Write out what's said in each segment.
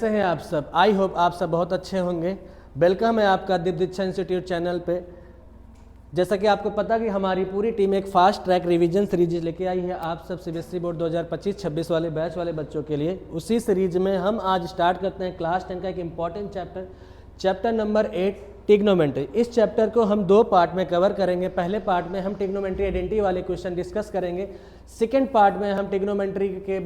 कैसे हैं आप सब? आई होप आप सब बहुत अच्छे होंगे। वेलकम है आपका दीक्षा इंस्टीट्यूट चैनल पे। जैसा कि आपको पता कि हमारी पूरी टीम एक फास्ट ट्रैक रिवीजन सीरीज लेके आई है आप सब सीबीएसई बोर्ड 2025-26 वाले बैच वाले बच्चों के लिए। उसी सीरीज में हम आज स्टार्ट करते हैं क्लास 10 का एक इम्पॉर्टेंट चैप्टर नंबर 8 ट्रिग्नोमेट्री। इस चैप्टर को हम दो पार्ट में कवर करेंगे। पहले पार्ट में हम ट्रिग्नोमेट्री आइडेंटिटी वाले क्वेश्चन डिस्कस करेंगे। सेकेंड पार्ट में हम ट्रिग्नोमेट्री के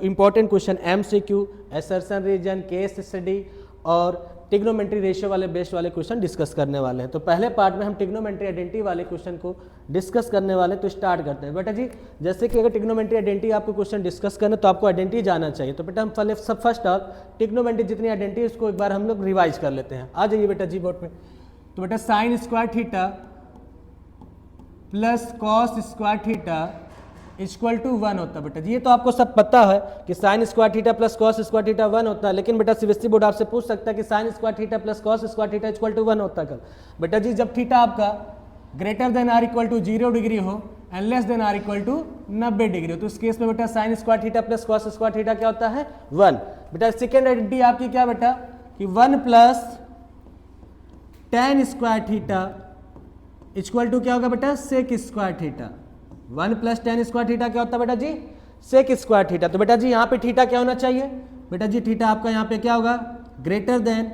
important question MCQ, assertion reason, case study और ट्रिग्नोमेट्री रेशियो वाले बेस्ड वाले क्वेश्चन डिस्कस करने वाले हैं। तो पहले पार्ट में हम ट्रिग्नोमेट्री आइडेंटिटी वाले क्वेश्चन को डिस्कस करने वाले हैं। तो स्टार्ट करते हैं बेटा जी। जैसे कि अगर ट्रिग्नोमेट्री आइडेंटिटी आपको क्वेश्चन डिस्कस करना तो आपको आइडेंटिटी जाना चाहिए। तो बेटा हम पहले फर्स्ट ऑफ ट्रिग्नोमेट्री जितनी आइडेंटिटी उसको एक बार हम लोग रिवाइज कर लेते हैं। आ जाइए बेटा जी बोर्ड में। तो बेटा sine square theta plus cos square theta equal to 1 होता है बेटा जी। ये तो आपको सब पता है कि sine square theta plus cos square theta 1 होता है। लेकिन बेटा सीबीएसई बोर्ड आपसे पूछ सकता है कि sine square theta plus cos square theta equal to 1 होता है कल। बेटा जी जब थीटा आपका greater than or equal to 0 degree हो and less than or equal to 90 degree हो तो इस केस में बेटा sine square theta plus cos square theta क्या होता है 1। बेटा सेकेंड आइडेंटिटी आपकी क्या बेटा कि 1 plus tan square theta equal to क्या होगा बेटा sec square theta. 1 plus tan square theta क्या होता है बेटा जी सेक स्क्वायर थीटा। तो बेटा जी यहाँ पे थीटा क्या होना चाहिए बेटा जी थीटा आपका यहाँ पे क्या होगा greater than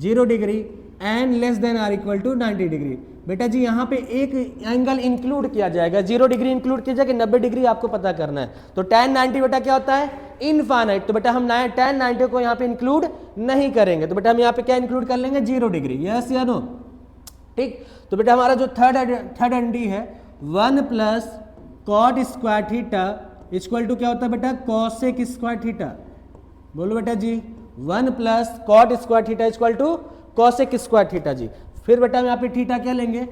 0 degree and less than or equal to 90 degree. बेटा जी यहाँ पे एक एंगल इंक्लूड किया जाएगा, 0 डिग्री इंक्लूड किया जाएगा, 90 डिग्री आपको पता करना है। तो tan 90 बेटा क्या होता है इनफाइनाइट। तो बेटा हम tan 90 को यहाँ पे इंक्लूड नहीं करेंगे। तो बेटा हम यहाँ पे क्या इंक्लूड कर लेंगे 0 डिग्री। यस या नो? ठीक। तो बेटा हमारा जो थर्ड आइडेंटिटी है 1 plus cot square theta equal to क्या होता है बेटा कॉसेक स्क्वायर थीटा। बोलो बेटा जी 1 plus cot square theta equal to cosec square theta जी। फिर बेटा हम यहाँ पे थीटा क्या लेंगे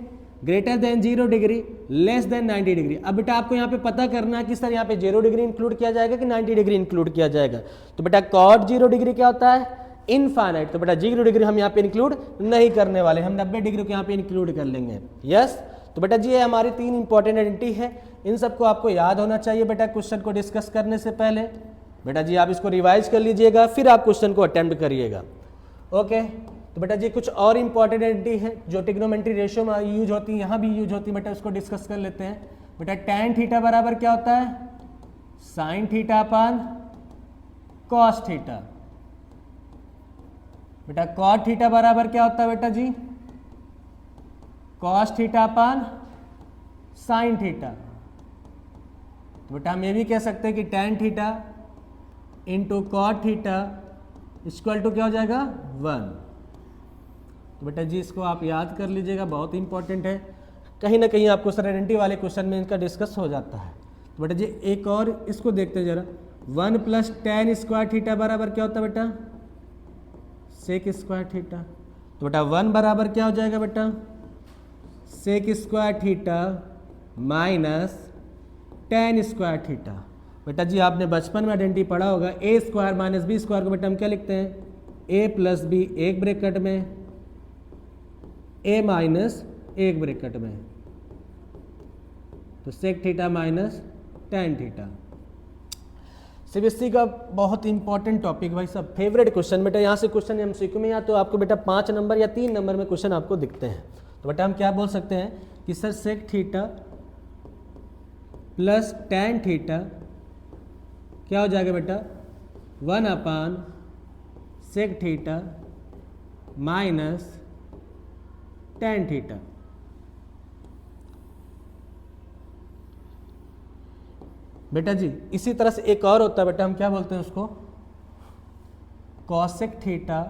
greater than 0 degree less than 90 degree. अब बेटा आपको यहाँ पे पता करना है कि सर यहाँ पे 0 डिग्री इंक्लूड किया जाएगा कि 90 डिग्री इंक्लूड किया जाएगा। तो बेटा कॉट 0 डिग्री क्या होता है इनफाइनाइट। तो बेटा 0 डिग्री हम यहाँ पे इंक्लूड नहीं करने वाले, हम 90 डिग्री को यहाँ पे इंक्लूड कर लेंगे। यस। तो बेटा जी ये हमारी 3 इंपॉर्टेंट आइडेंटिटी है। इन सबको आपको याद होना चाहिए बेटा क्वेश्चन को डिस्कस करने से पहले। बेटा जी आप इसको रिवाइज कर लीजिएगा फिर आप क्वेश्चन को अटेम्प्ट करिएगा। ओके। तो बेटा जी कुछ और इंपॉर्टेंट आइडेंटिटी है जो ट्रिग्नोमेट्री रेशियो में यूज होती है, यहाँ भी यूज होती है बेटा, उसको डिस्कस कर लेते हैं। बेटा tan थीटा बराबर क्या होता है sine theta upon cos theta. बेटा कॉट थीटा बराबर क्या होता है बेटा जी cos theta upon sine theta. तो बेटा हम ये भी कह सकते हैं कि tan theta into cot theta equal to क्या हो जाएगा 1। तो बेटा जी इसको आप याद कर लीजिएगा, बहुत इंपॉर्टेंट है। कहीं ना कहीं आपको सर आइडेंटिटी वाले क्वेश्चन में इनका डिस्कस हो जाता है। तो बेटा जी एक और इसको देखते हैं जरा। 1 प्लस tan स्क्वायर थीटा बराबर क्या होता है बेटा सेक स्क्वायर थीटा। तो बेटा 1 बराबर क्या हो जाएगा बेटा sec square theta minus tan square theta. बेटा जी आपने बचपन में आइडेंटिटी पढ़ा होगा a square minus B square को बेटा हम क्या लिखते हैं a प्लस बी एक ब्रैकेट में a माइनस एक ब्रैकेट में। तो sec theta minus tan theta. CBSE का बहुत इंपॉर्टेंट टॉपिक भाई सब, फेवरेट क्वेश्चन बेटा। यहाँ से क्वेश्चन एमसीक्यू में या तो आपको बेटा 5 नंबर या 3 नंबर में क्वेश्चन आपको दिखते हैं। तो बेटा हम क्या बोल सकते हैं कि sir sec theta plus tan theta क्या हो जाएगा बेटा 1 upon sec theta minus tan theta. बेटा जी इसी तरह से एक और होता है बेटा, हम क्या बोलते हैं उसको cosec theta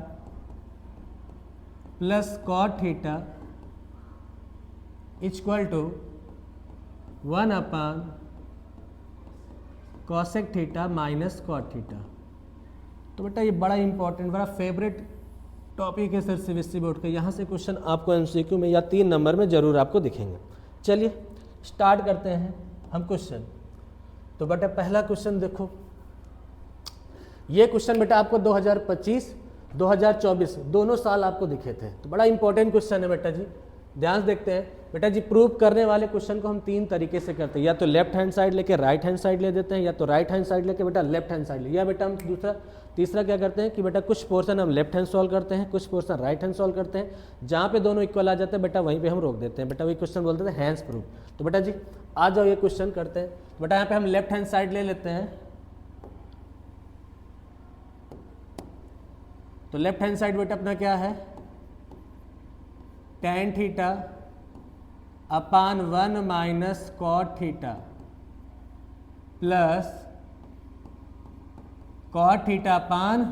plus cot theta equal to 1 upon cosec theta minus cot theta. तो बेटा ये बड़ा इंपॉर्टेंट बड़ा फेवरेट टॉपिक है सर सीबीएसई बोर्ड का। यहाँ से क्वेश्चन आपको एमसीक्यू में या 3 नंबर में जरूर आपको दिखेंगे। चलिए स्टार्ट करते हैं हम क्वेश्चन। तो बेटा पहला क्वेश्चन देखो, ये क्वेश्चन बेटा आपको 2025 2024 दोनों साल आपको दिखे थे। तो बड़ा इंपॉर्टेंट क्वेश्चन है बेटा जी। ध्यान से देखते हैं बेटा जी, प्रूव करने वाले क्वेश्चन को हम 3 तरीके से करते हैं, या तो लेफ्ट हैंड साइड लेके राइट हैंड साइड ले देते हैं, या तो राइट हैंड साइड लेके बेटा लेफ्ट हैंड साइड ले, या बेटा हम तीसरा क्या करते हैं कि बेटा कुछ पोर्शन हम लेफ्ट हैंड सॉल्व करते हैं, कुछ पोर्शन राइट हैंड सॉल्व करते हैं, जहाँ पे दोनों इक्वल आ जाते हैं बेटा वहीं पे हम रोक देते हैं, बेटा वही क्वेश्चन बोलते हैं हैंड्स प्रूफ। तो बेटा जी आ जाओ ये क्वेश्चन करते हैं। बेटा यहाँ पे हम लेफ्ट हैंड साइड ले लेते हैं, तो लेफ्ट हैंड साइड बेटा अपना क्या है, tan theta upon 1 minus cot theta plus cot theta upon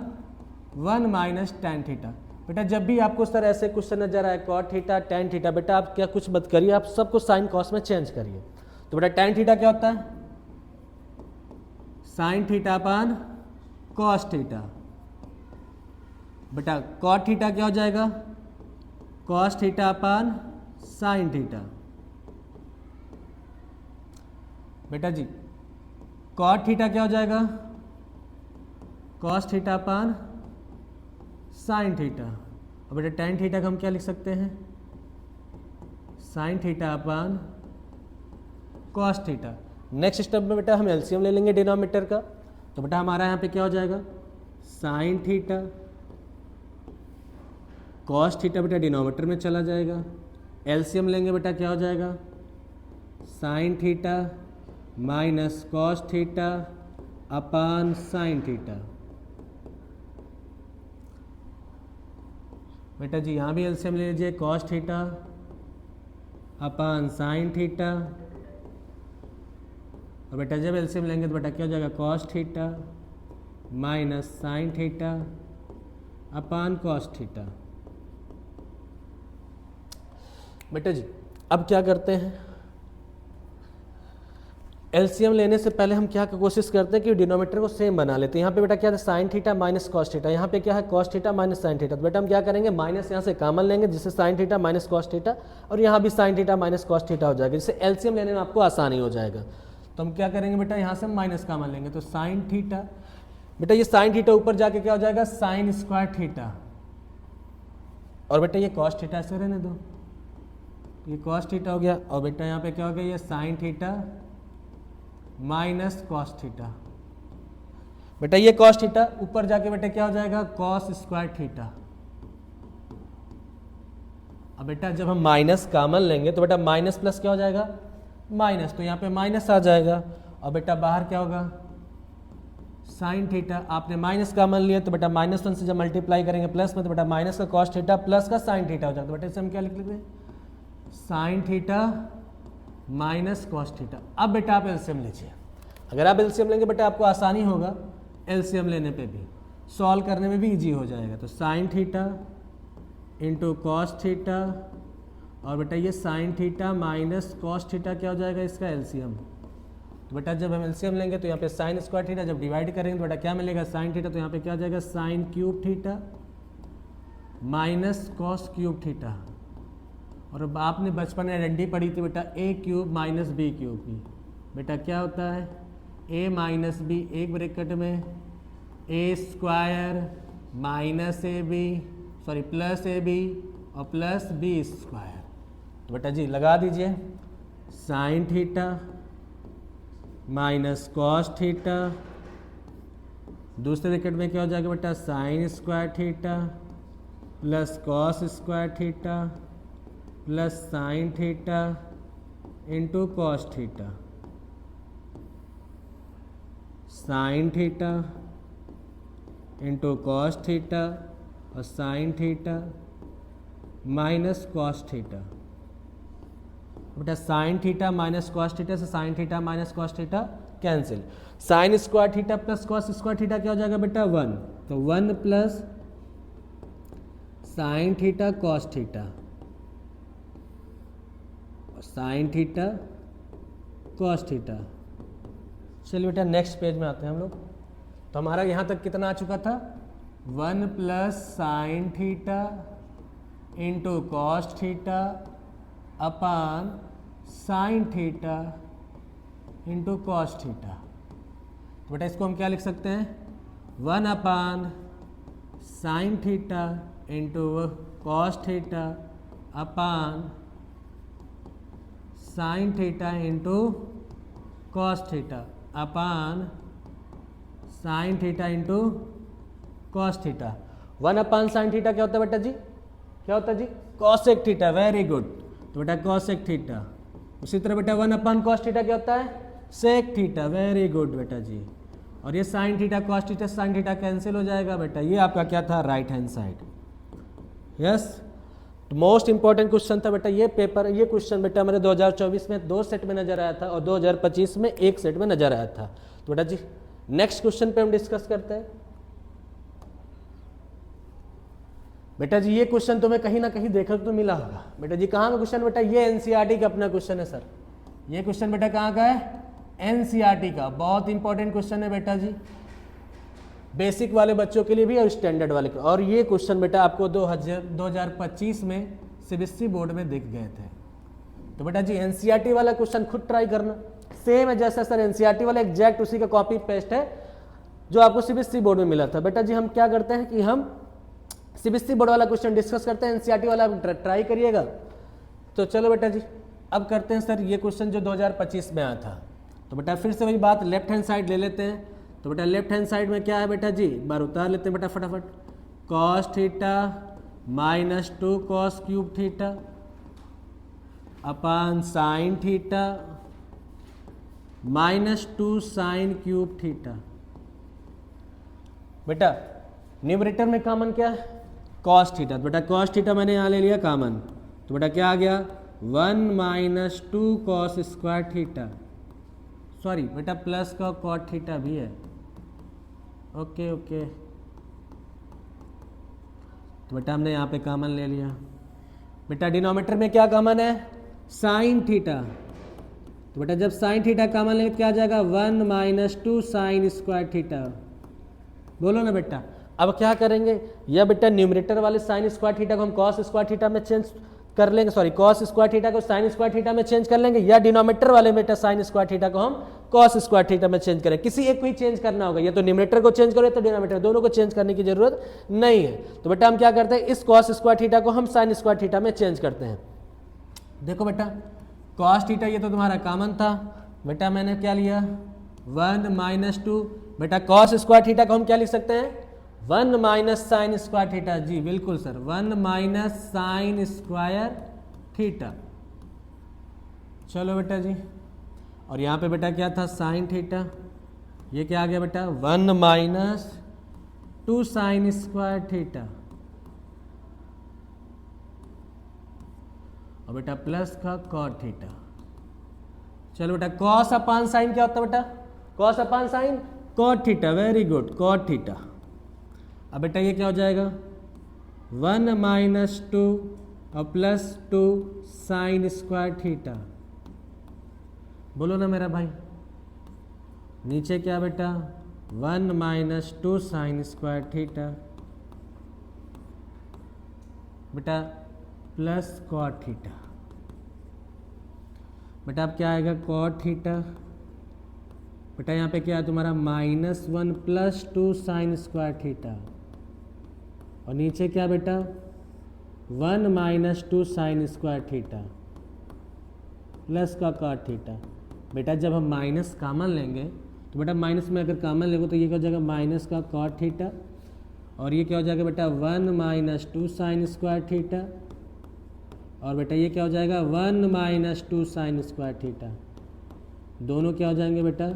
1 minus tan theta. बेटा जब भी आपको सर ऐसे क्वेश्चन नजर आए कॉट थीटा tan थीटा, बेटा आप क्या कुछ मत करिए, आप सबको साइन कॉस में चेंज करिए। तो बेटा tan थीटा क्या होता है, sine theta upon cos theta. बेटा कॉट थीटा क्या हो जाएगा, cos theta upon sine theta. बेटा जी कॉट थीटा क्या हो जाएगा, cos theta upon sine theta. और बेटा tan थीटा का हम क्या लिख सकते हैं, sine theta upon cos theta. Next step में बेटा हम एलसीएम ले लेंगे डिनोमिनेटर का, तो बेटा हमारा यहाँ पे क्या हो जाएगा, साइन थीटा कॉस थीटा बेटा डिनोमिनेटर में चला जाएगा, एलसीएम लेंगे बेटा क्या हो जाएगा, sine theta minus cos theta upon sine theta. बेटा जी यहाँ भी एलसीएम ले लीजिए, cos theta upon sine theta, और बेटा जब एलसीएम लेंगे तो बेटा क्या हो जाएगा, cos theta minus sine theta upon cos theta. बेटा जी अब क्या करते हैं, एलसीएम लेने से पहले हम क्या कोशिश करते हैं कि डिनोमिनेटर को सेम बना लेते हैं। यहाँ पे बेटा क्या है, sine theta minus cos theta, यहाँ पे क्या है cos theta minus sine theta. तो बेटा हम क्या करेंगे, माइनस यहाँ से कॉमन लेंगे जिससे sign theta minus cos theta, और यहाँ भी sign theta minus cos theta हो जाएगा, जिससे एलसीएम लेने में आपको आसानी हो जाएगा। तो हम क्या करेंगे बेटा, यहाँ से हम माइनस कॉमन लेंगे, तो साइन थीटा, बेटा ये साइन थीटा ऊपर जाके क्या हो जाएगा, साइन स्क्वायर थीटा, और बेटा ये कॉस थीटा ऐसे रहने दो, ये कॉस थीटा हो गया, और बेटा यहाँ पे क्या हो गया, ये sine theta minus cos theta. बेटा ये कॉस थीटा ऊपर जाके बेटा क्या हो जाएगा, कॉस स्क्वायर थीटा। अब बेटा जब हम माइनस कॉमन लेंगे तो बेटा माइनस प्लस क्या हो जाएगा, माइनस, तो यहाँ पे माइनस आ जाएगा, और बेटा बाहर क्या होगा, साइन थीटा। आपने माइनस कॉमन लिया तो बेटा -1 से जब मल्टीप्लाई करेंगे प्लस में, तो बेटा माइनस का कॉस थीटा प्लस का साइन थीटा हो जाएगा। तो बेटा इसे हम क्या लिख लेते हैं, sine theta minus cos theta. अब बेटा आप एलसीएम लीजिए, अगर आप एलसीएम लेंगे बेटा आपको आसानी होगा, एलसीएम लेने पे भी सॉल्व करने में भी इजी हो जाएगा। तो sine theta into cos theta, और बेटा ये sine theta minus cos theta क्या हो जाएगा, इसका एलसीएम। तो बेटा जब हम एलसीएम लेंगे तो यहाँ पे साइन स्क्वायर थीटा जब डिवाइड करेंगे तो बेटा क्या मिलेगा, साइन थीटा, तो यहाँ पे क्या आ जाएगा, sine cube theta minus cos cube theta. और अब आपने बचपन में डंडी पढ़ी थी बेटा A cube minus B cube की, बेटा क्या होता है, ए माइनस बी, एक ब्रैकेट में A square minus A B, sorry plus A B और प्लस बी स्क्वायर। तो बेटा जी लगा दीजिए, sine theta minus cos theta, दूसरे ब्रैकेट में क्या हो जाएगा बेटा, sine square theta plus cos square theta plus sine theta into cos theta, sine theta into cos theta और sine theta minus cos theta. बेटा sine theta minus cos theta से sine theta minus cos theta cancel, sine square theta plus cos square theta क्या हो जाएगा बेटा, 1, तो 1 plus sine theta cos theta sine theta cos theta. चलिए बेटा next page में आते हैं हम लोग। तो हमारा यहाँ तक कितना आ चुका था, 1 plus sine theta into cos theta upon sine theta into cos theta. तो बेटा इसको हम क्या लिख सकते हैं, 1 upon sine theta into cos theta upon sine theta into cos theta upon sine theta into cos theta. 1 upon sine theta क्या होता है बेटा जी, क्या होता है जी, कॉसेक थीटा। वेरी गुड, तो बेटा कॉसेक थीटा। उसी तरह बेटा 1 अपान कॉस थीटा क्या होता है, सेक थीटा। वेरी गुड बेटा जी। और ये sine theta cos theta sine theta cancel हो जाएगा बेटा। ये आपका क्या था, right hand side. Yes, most important question था बेटा ये पेपर। ये क्वेश्चन बेटा हमारे 2024 में 2 सेट में नजर आया था और 2025 में 1 सेट में नजर आया था। तो बेटा जी नेक्स्ट क्वेश्चन पे हम डिस्कस करते हैं। बेटा जी ये क्वेश्चन तुम्हें कहीं ना कहीं देखने को मिला होगा। बेटा जी कहाँ का क्वेश्चन, बेटा ये एनसीईआरटी का अपना क्वेश्चन है सर। ये क्वेश्चन बेटा कहाँ का है, एनसीईआरटी का। बहुत इंपॉर्टेंट क्वेश्चन है बेटा जी, बेसिक वाले बच्चों के लिए भी और स्टैंडर्ड वाले को। और ये क्वेश्चन बेटा आपको 2025 में सीबीएसई बोर्ड में दिख गए थे। तो बेटा जी एनसीईआरटी वाला क्वेश्चन खुद ट्राई करना, सेम है जैसा सर एनसीईआरटी वाला, एग्जैक्ट उसी का कॉपी पेस्ट है जो आपको सीबीएसई बोर्ड में मिला था। बेटा जी हम क्या करते हैं कि हम सीबीएसई बोर्ड वाला क्वेश्चन डिस्कस करते हैं, एनसीईआरटी वाला आप ट्राई करिएगा। तो चलो बेटा जी अब करते हैं सर ये क्वेश्चन जो 2025 में आया था। तो बेटा फिर से वही बात, लेफ्ट हैंड साइड ले लेते हैं। तो बेटा लेफ्ट हैंड साइड में क्या है बेटा जी, एक बार उतार लेते हैं बेटा फटाफट। Cos theta minus 2 cos cube theta upon sine theta minus 2 sign cube theta. बेटा न्यूमरेटर में कॉमन क्या है, कॉस थीटा। तो बेटा कॉस थीटा मैंने यहाँ ले लिया कॉमन, तो बेटा क्या आ गया 1 minus 2 cos square theta. Sorry बेटा प्लस का कॉट थीटा भी है। ओके ओके, तो बेटा हमने यहाँ पे कॉमन ले लिया। बेटा डिनोमिनेटर में क्या कॉमन है, साइन थीटा। तो बेटा जब साइन थीटा कॉमन ले क्या आ जाएगा 1 माइनस 2 साइन स्क्वायर थीटा। बोलो ना बेटा। अब क्या करेंगे, या बेटा न्यूमरेटर वाले साइन स्क्वायर थीटा को हम कॉस स्क्वायर थीटा में चेंज कर लेंगे, सॉरी कॉस स्क्वायर थीटा को साइन स्क्वायर थीटा में चेंज कर लेंगे, या डिनोमिनेटर वाले बेटा साइन स्क्वायर थीटा को हम कॉस स्क्वायर थीटा में चेंज करें। किसी एक को ही चेंज करना होगा, या तो न्यूमरेटर को चेंज करो या तो डिनोमिनेटर, दोनों को चेंज करने की जरूरत नहीं है। तो बेटा हम क्या करते हैं, इस कॉस स्क्वायर थीटा को हम साइन स्क्वायर थीटा में चेंज करते हैं। देखो बेटा कॉस थीटा ये तो तुम्हारा कॉमन था, बेटा मैंने क्या लिया 1 माइनस 2। बेटा कॉस स्क्वायर थीटा को हम क्या लिख सकते हैं 1 माइनस साइन स्क्वायर थीटा। जी बिल्कुल sir, 1 minus sine square theta. चलो बेटा जी, और यहाँ पे बेटा क्या था साइन थीटा, ये क्या आ गया बेटा 1 माइनस 2 साइन स्क्वायर थीटा। और बेटा प्लस का कॉट थीटा। चलो बेटा कॉस अपान साइन क्या होता है बेटा, cos upon sine cot theta. Very good, cot theta. अब बेटा ये क्या हो जाएगा 1 माइनस 2 और प्लस 2 साइन स्क्वायर थीटा। बोलो ना मेरा भाई, नीचे क्या बेटा 1 माइनस 2 साइन स्क्वायर थीटा बेटा प्लस कॉट थीटा। बेटा अब क्या आएगा कॉट थीटा। बेटा यहाँ पे क्या है तुम्हारा -1 प्लस 2 साइन स्क्वायर थीटा, और नीचे क्या बेटा 1 minus 2 sine square theta plus का कॉट थीटा। बेटा जब हम माइनस कॉमन लेंगे तो बेटा माइनस में अगर कॉमन लेंगे तो ये क्या हो जाएगा माइनस का कॉट थीटा, और ये क्या हो जाएगा बेटा 1 माइनस 2 साइन स्क्वायर थीटा, और बेटा ये क्या हो जाएगा 1 माइनस 2 साइन स्क्वायर थीटा। दोनों क्या हो जाएंगे बेटा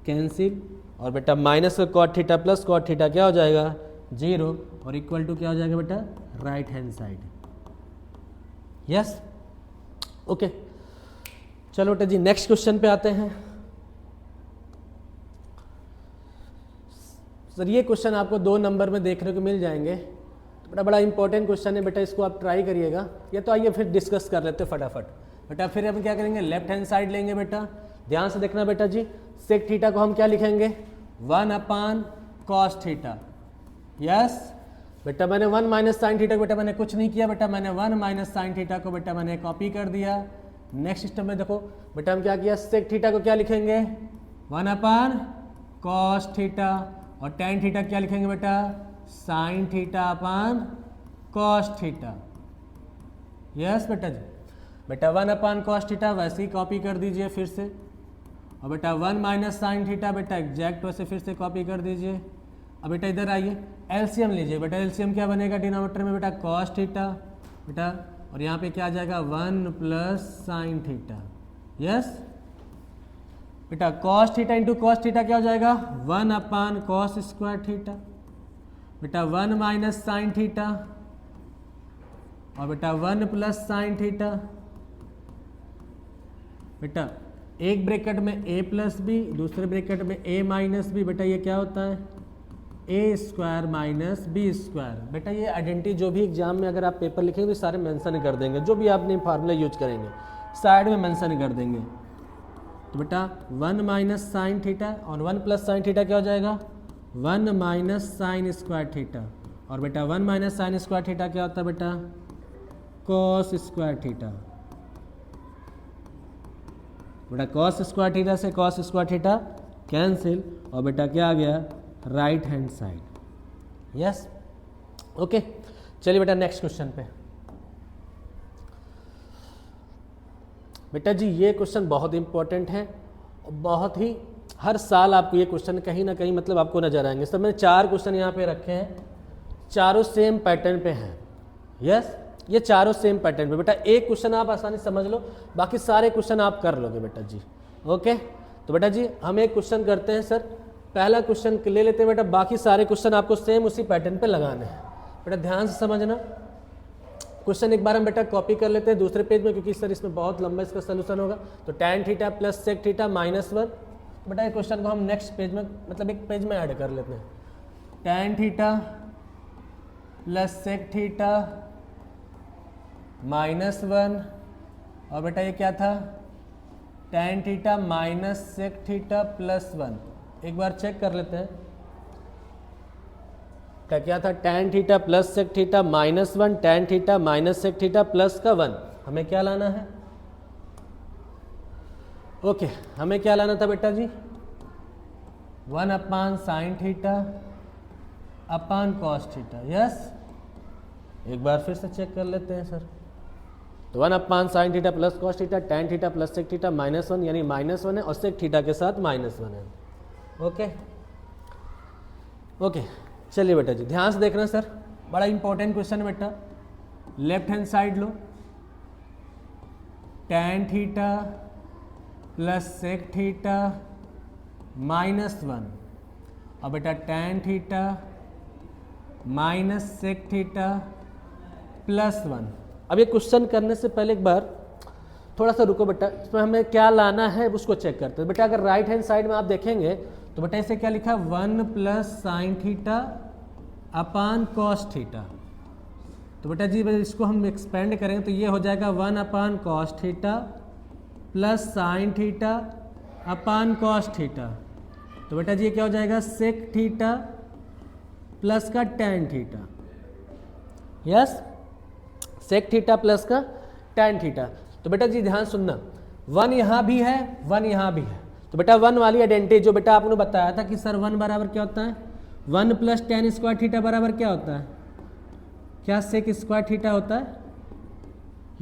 कैंसिल, और बेटा माइनस का cot theta plus cot theta क्या हो जाएगा 0, और इक्वल टू क्या हो जाएगा बेटा right hand side. Yes okay, चलो बेटा जी नेक्स्ट क्वेश्चन पे आते हैं। सर ये क्वेश्चन आपको 2 नंबर में देखने को मिल जाएंगे। तो बेटा बड़ा इंपॉर्टेंट क्वेश्चन है बेटा, इसको आप ट्राई करिएगा। या तो आइए फिर डिस्कस कर लेते हैं फटाफट। बेटा फिर हम क्या करेंगे लेफ्ट हैंड साइड लेंगे। बेटा ध्यान से देखना बेटा जी, सेक थीटा को हम क्या लिखेंगे 1 अपान कॉस थीटा। यस बेटा मैंने 1 माइनस साइन थीटा को बेटा मैंने कुछ नहीं किया, बेटा मैंने 1 माइनस साइन थीटा को बेटा मैंने कॉपी कर दिया। नेक्स्ट स्टेप में देखो बेटा हम क्या किया सेक थीटा को क्या लिखेंगे 1 अपान कॉस थीटा, और टेन थीटा क्या लिखेंगे बेटा sine theta upon cos theta. Yes बेटा जी, बेटा 1 अपान कॉस थीटा वैसे ही कॉपी कर दीजिए फिर से, और बेटा 1 माइनस साइन थीटा बेटा एग्जैक्ट वैसे फिर से कॉपी कर दीजिए। अब बेटा इधर आइए, एलसीएम लीजिए। बेटा एलसीएम क्या बनेगा डिनोमिनेटर में बेटा कॉस थीटा बेटा, और यहाँ पे क्या आ जाएगा 1 प्लस साइन थीटा। यस बेटा cos theta into cos theta क्या हो जाएगा 1 अपान कॉस स्क्वायर थीटा बेटा 1 माइनस साइन थीटा, और बेटा 1 प्लस साइन थीटा बेटा एक ब्रैकेट में a प्लस बी, दूसरे ब्रैकेट में a माइनस बी। बेटा ये क्या होता है a square minus B square. बेटा ये आइडेंटिटी जो भी एग्जाम में अगर आप पेपर लिखेंगे सारे मेंशन कर देंगे, जो भी आपने फार्मूला यूज करेंगे साइड में मेंशन कर देंगे। तो बेटा 1 माइनस साइन थीटा और 1 प्लस साइन थीटा क्या हो जाएगा 1 माइनस साइन स्क्वायर थीटा, और बेटा 1 माइनस साइन स्क्वायर थीटा क्या होता है बेटा कॉस स्क्वायर थीटा। बेटा कॉस स्क्वायर थीटा से कॉस स्क्वायर थीटा कैंसिल, और बेटा क्या आ गया right hand side. Yes okay, चलिए बेटा नेक्स्ट क्वेश्चन पे। बेटा जी ये क्वेश्चन बहुत इंपॉर्टेंट है और बहुत ही हर साल आपको ये क्वेश्चन कहीं ना कहीं मतलब आपको नजर आएंगे। सब मैंने 4 क्वेश्चन यहाँ पे रखे हैं, चारों सेम पैटर्न पे हैं। यस ये चारों सेम पैटर्न पे। बेटा एक क्वेश्चन आप आसानी से समझ लो, बाकी सारे क्वेश्चन आप कर लोगे बेटा जी। ओके तो बेटा जी हम एक क्वेश्चन करते हैं सर, पहला क्वेश्चन ले लेते हैं बेटा, बाकी सारे क्वेश्चन आपको सेम उसी पैटर्न पे लगाने हैं। बेटा ध्यान से समझना, क्वेश्चन एक बार हम बेटा कॉपी कर लेते हैं दूसरे पेज में, क्योंकि सर इसमें बहुत लंबा इसका सोल्यूशन होगा। तो tan theta plus sec theta minus 1। बेटा ये क्वेश्चन को हम नेक्स्ट पेज में मतलब एक पेज में ऐड कर लेते हैं। tan theta plus sec theta minus 1, और बेटा ये क्या था tan theta minus sec theta plus 1। एक बार चेक कर लेते हैं क्या था tan theta plus sec theta minus 1, tan theta minus sec theta plus का 1। हमें क्या लाना है ओके हमें क्या लाना था बेटा जी 1 upon sine theta upon cos theta. Yes एक बार फिर से चेक कर लेते हैं सर। तो 1 upon sine theta plus cos theta, tan theta plus sec theta minus 1 यानी माइनस 1 है, और सेक थीटा के साथ माइनस 1 है। ओके ओके चलिए बेटा जी ध्यान से देखना सर, बड़ा इंपॉर्टेंट क्वेश्चन है बेटा। लेफ्ट हैंड साइड लो, tan theta plus sec theta minus 1, और बेटा tan theta minus sec theta plus 1। अब ये क्वेश्चन करने से पहले एक बार थोड़ा सा रुको बेटा, इसमें हमें क्या लाना है उसको चेक करते हैं। बेटा अगर राइट हैंड साइड में आप देखेंगे तो बेटा इसे क्या लिखा 1 plus sine theta upon cos theta. तो बेटा जी इसको हम एक्सपेंड करेंगे तो ये हो जाएगा 1 upon cos theta plus sine theta upon cos theta. तो बेटा जी ये क्या हो जाएगा सेक थीटा प्लस का tan theta. Yes sec theta plus का tan थीटा। तो बेटा जी ध्यान सुनना, 1 यहाँ भी है 1 यहाँ भी है। तो बेटा 1 वाली आइडेंटिटी जो बेटा आपने बताया था कि सर 1 बराबर क्या होता है 1 प्लस tan स्क्वायर थीटा बराबर क्या होता है, क्या सेक स्क्वायर थीटा होता है।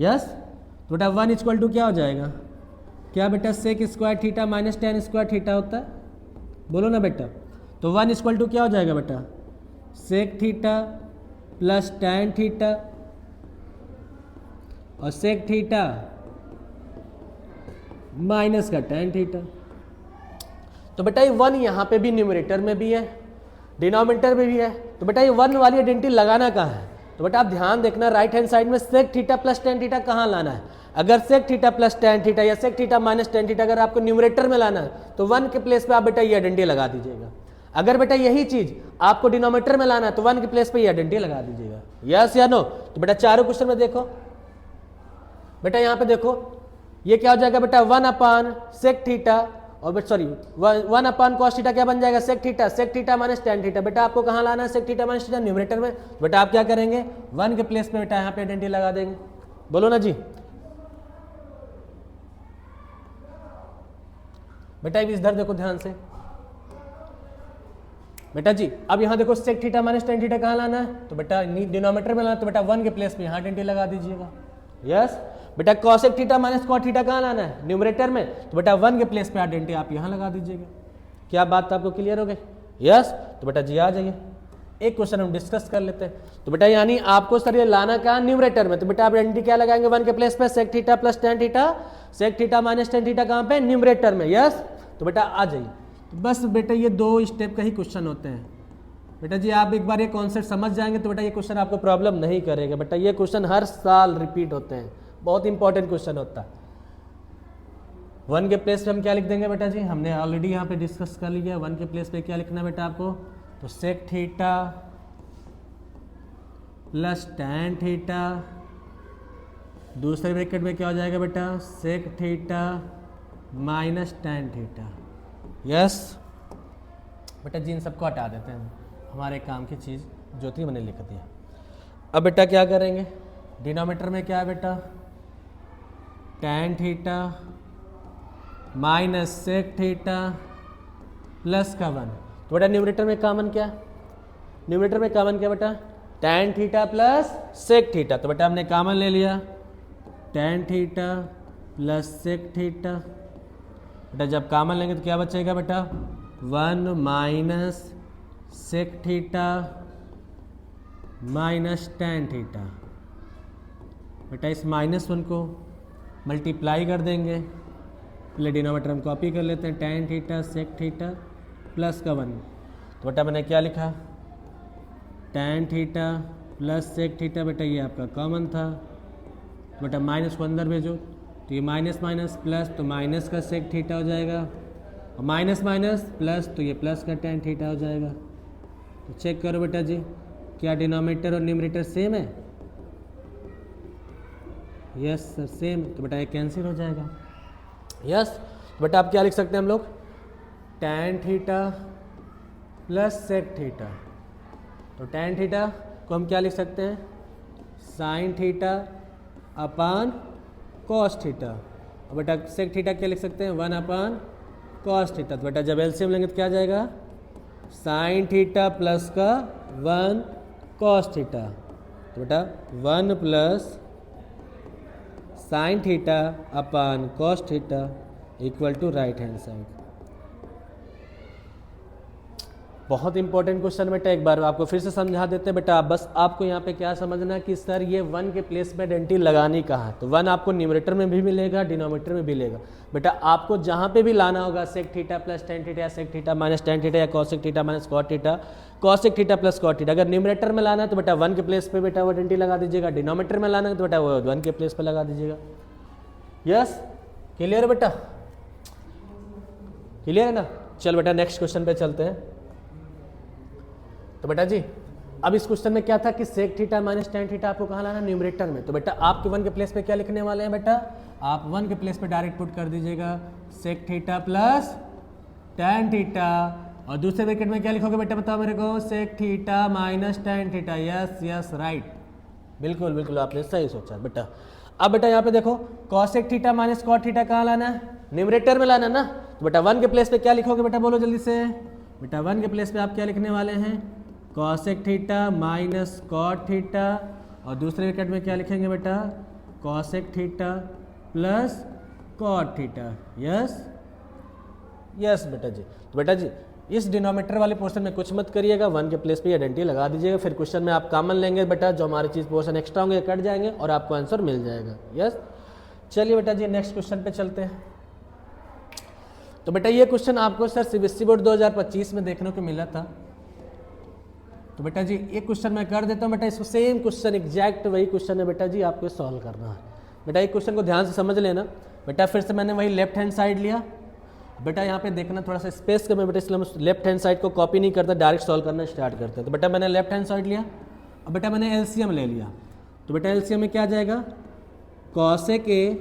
यस तो बेटा 1 इक्वल टू क्या हो जाएगा, क्या बेटा sec square theta minus tan square theta होता है, बोलो ना बेटा। तो 1 इक्वल टू क्या हो जाएगा बेटा sec theta plus tan theta और सेक थीटा माइनस का tan थीटा। तो बेटा ये 1 यहाँ पे भी न्यूमरेटर में भी है डिनोमिनेटर में भी है। तो बेटा ये 1 वाली आइडेंटिटी लगाना कहाँ है, तो बेटा आप ध्यान देखना राइट हैंड साइड में sec theta plus tan theta कहाँ लाना है। अगर sec theta plus tan theta या sec theta minus tan theta अगर आपको न्यूमरेटर में लाना है तो 1 के प्लेस पे आप बेटा ये आइडेंटिटी लगा दीजिएगा। अगर बेटा यही चीज आपको डिनोमिनेटर में लाना है तो 1 के प्लेस पे ये आइडेंटिटी लगा दीजिएगा। यस या नो। तो बेटा चारों क्वेश्चन में देखो बेटा, यहाँ पे देखो ये क्या हो जाएगा बेटा 1 अपान सेक थीटा और सॉरी 1 अपान कॉस थीटा क्या बन जाएगा sec theta minus tan theta. बेटा आपको कहाँ लाना है sec theta minus theta numerator में। बेटा आप क्या करेंगे 1 के प्लेस पे बेटा यहाँ पे आइडेंटिटी लगा देंगे, बोलो ना जी। बेटा इधर देखो ध्यान से बेटा जी। अब यहाँ देखो sec theta minus tan theta कहाँ लाना है, तो बेटा डिनोमिनेटर में लाना, तो बेटा 1 के प्लेस पे यहाँ आइडेंटिटी लगा दीजिएगा। यस बेटा cosec theta minus cot theta कहाँ लाना है, न्यूमरेटर में, तो बेटा 1 के प्लेस पे आइडेंटिटी आप यहाँ लगा दीजिएगा। क्या बात आपको क्लियर हो गई? यस, तो बेटा जी आ जाइए, एक क्वेश्चन हम डिस्कस कर लेते हैं। तो बेटा यानी आपको सर ये लाना कहाँ, न्यूमरेटर में, तो बेटा आप आइडेंटिटी क्या लगाएंगे 1 के प्लेस पे, sec theta plus tan theta, sec theta minus tan theta कहाँ पे, न्यूमरेटर में। यस, तो बेटा आ जाइए। तो बस बेटा ये 2 स्टेप का ही क्वेश्चन होते हैं बेटा जी। आप एक बार ये कॉन्सेप्ट समझ जाएंगे तो बेटा ये क्वेश्चन आपको प्रॉब्लम नहीं करेगा बेटा। ये क्वेश्चन हर साल रिपीट होते हैं, बहुत इंपॉर्टेंट क्वेश्चन होता है। 1 के प्लेस पे हम क्या लिख देंगे बेटा जी, हमने ऑलरेडी यहाँ पे डिस्कस कर लिया। 1 के प्लेस पे क्या लिखना है बेटा आपको, तो sec theta plus tan theta, दूसरे ब्रैकेट में क्या हो जाएगा बेटा, sec theta minus tan theta. Yes बेटा जी, इन सबको हटा देते हैं, हमारे काम की चीज़ जो थी मैंने लिख दिया। अब बेटा क्या करेंगे, डिनोमिनेटर में क्या है बेटा, tan theta minus sec theta plus का 1। तो बेटा न्यूमरेटर में कॉमन क्या, न्यूमरेटर में कॉमन क्या बेटा, tan theta plus sec theta. तो बेटा हमने कॉमन ले लिया, tan theta plus sec theta. बेटा जब कॉमन लेंगे तो क्या बचेगा बेटा, 1 minus sec theta minus tan theta. बेटा इस -1 को मल्टीप्लाई कर देंगे, पहले डिनोमिनेटर हम कॉपी कर लेते हैं, tan theta sec theta plus का 1। तो बेटा मैंने क्या लिखा, tan theta plus sec theta. बेटा ये आपका कॉमन था, बेटा माइनस को अंदर भेजो, तो ये माइनस माइनस प्लस, तो माइनस का सेक थीटा हो जाएगा, और माइनस माइनस प्लस, तो ये प्लस का टैन थीटा हो जाएगा। तो चेक करो बेटा जी, क्या डिनोमिनेटर और न्यूमरेटर सेम है? यस सर सेम, तो बेटा ये कैंसिल हो जाएगा। यस, बेटा आप क्या लिख सकते हैं हम लोग, tan theta plus sec theta. तो टैन थीटा को हम क्या लिख सकते हैं, sine theta upon cos theta. और बेटा सेक थीटा क्या लिख सकते हैं, 1 अपान कॉस थीटा। तो बेटा जब एलसीएम लेंगे तो क्या जाएगा, साइन थीटा प्लस का 1 कॉस थीटा। तो बेटा 1 plus sine theta upon cos theta equal to right hand side. बहुत इंपॉर्टेंट क्वेश्चन बेटा, एक बार आपको फिर से समझा देते हैं बेटा। बस आपको यहाँ पे क्या समझना कि सर ये 1 के प्लेस में आइडेंटिटी लगानी कहाँ है। तो 1 आपको न्यूमरेटर में भी मिलेगा, डिनोमिनेटर में भी मिलेगा। बेटा आपको जहाँ पे भी लाना होगा, sec theta plus tan theta या sec theta minus tan theta या cosec theta minus cot theta, cosec theta plus cot theta. अगर न्यूमरेटर में लाना है तो बेटा 1 के प्लेस पे बेटा वो आइडेंटिटी लगा दीजिएगा, डिनोमिनेटर में लाना है तो बेटा वो 1 के प्लेस पे लगा दीजिएगा। यस क्लियर है बेटा, क्लियर है ना। चल बेटा नेक्स्ट क्वेश्चन पे चलते हैं। तो बेटा जी अब इस क्वेश्चन में क्या था कि sec theta minus tan theta आपको कहाँ लाना है, न्यूमरेटर में। तो बेटा आपके 1 के प्लेस पे क्या लिखने वाले हैं बेटा, आप 1 के प्लेस पे डायरेक्ट पुट कर दीजिएगा sec theta plus tan theta, और दूसरे ब्रैकेट में क्या लिखोगे बेटा बताओ मेरे को, sec theta minus tan theta. Yes yes right, बिल्कुल बिल्कुल आपने सही सोचा बेटा। अब बेटा यहाँ पे देखो, cosec theta minus cot theta कहाँ लाना है, न्यूमरेटर में लाना है ना। तो बेटा 1 के प्लेस पे क्या लिखोगे बेटा, बोलो जल्दी से। बेटा 1 के प्लेस पे आप क्या लिखने वाले हैं, cosec theta minus cot theta, और दूसरे ब्रैकेट में क्या लिखेंगे बेटा, cosec theta plus cot theta. Yes yes बेटा जी। तो बेटा जी इस डिनोमिनेटर वाले पोर्शन में कुछ मत करिएगा, 1 के प्लेस पे आइडेंटिटी लगा दीजिएगा। फिर क्वेश्चन में आप कॉमन लेंगे बेटा, जो हमारी चीज़ पोर्शन एक्स्ट्रा होंगे कट जाएंगे और आपको आंसर मिल जाएगा। यस चलिए बेटा जी नेक्स्ट क्वेश्चन पे चलते हैं। तो बेटा ये क्वेश्चन आपको सर सीबीएसई बोर्ड 2025 में देखने को मिला था। तो बेटा जी एक क्वेश्चन मैं कर देता हूँ बेटा, इसको सेम क्वेश्चन एग्जैक्ट वही क्वेश्चन है बेटा जी, आपको सॉल्व करना है। बेटा एक क्वेश्चन को ध्यान से समझ लेना बेटा। फिर से मैंने वही लेफ्ट हैंड साइड लिया बेटा, यहाँ पे देखना थोड़ा सा स्पेस कम है बेटा, इसलिए हम लेफ्ट हैंड साइड को कॉपी नहीं करता, डायरेक्ट सॉल्व करना स्टार्ट करते हैं। तो बेटा मैंने लेफ्ट हैंड साइड लिया, अब बेटा मैंने एलसीएम ले लिया। तो बेटा एलसीएम में क्या आ जाएगा, कॉसेक ए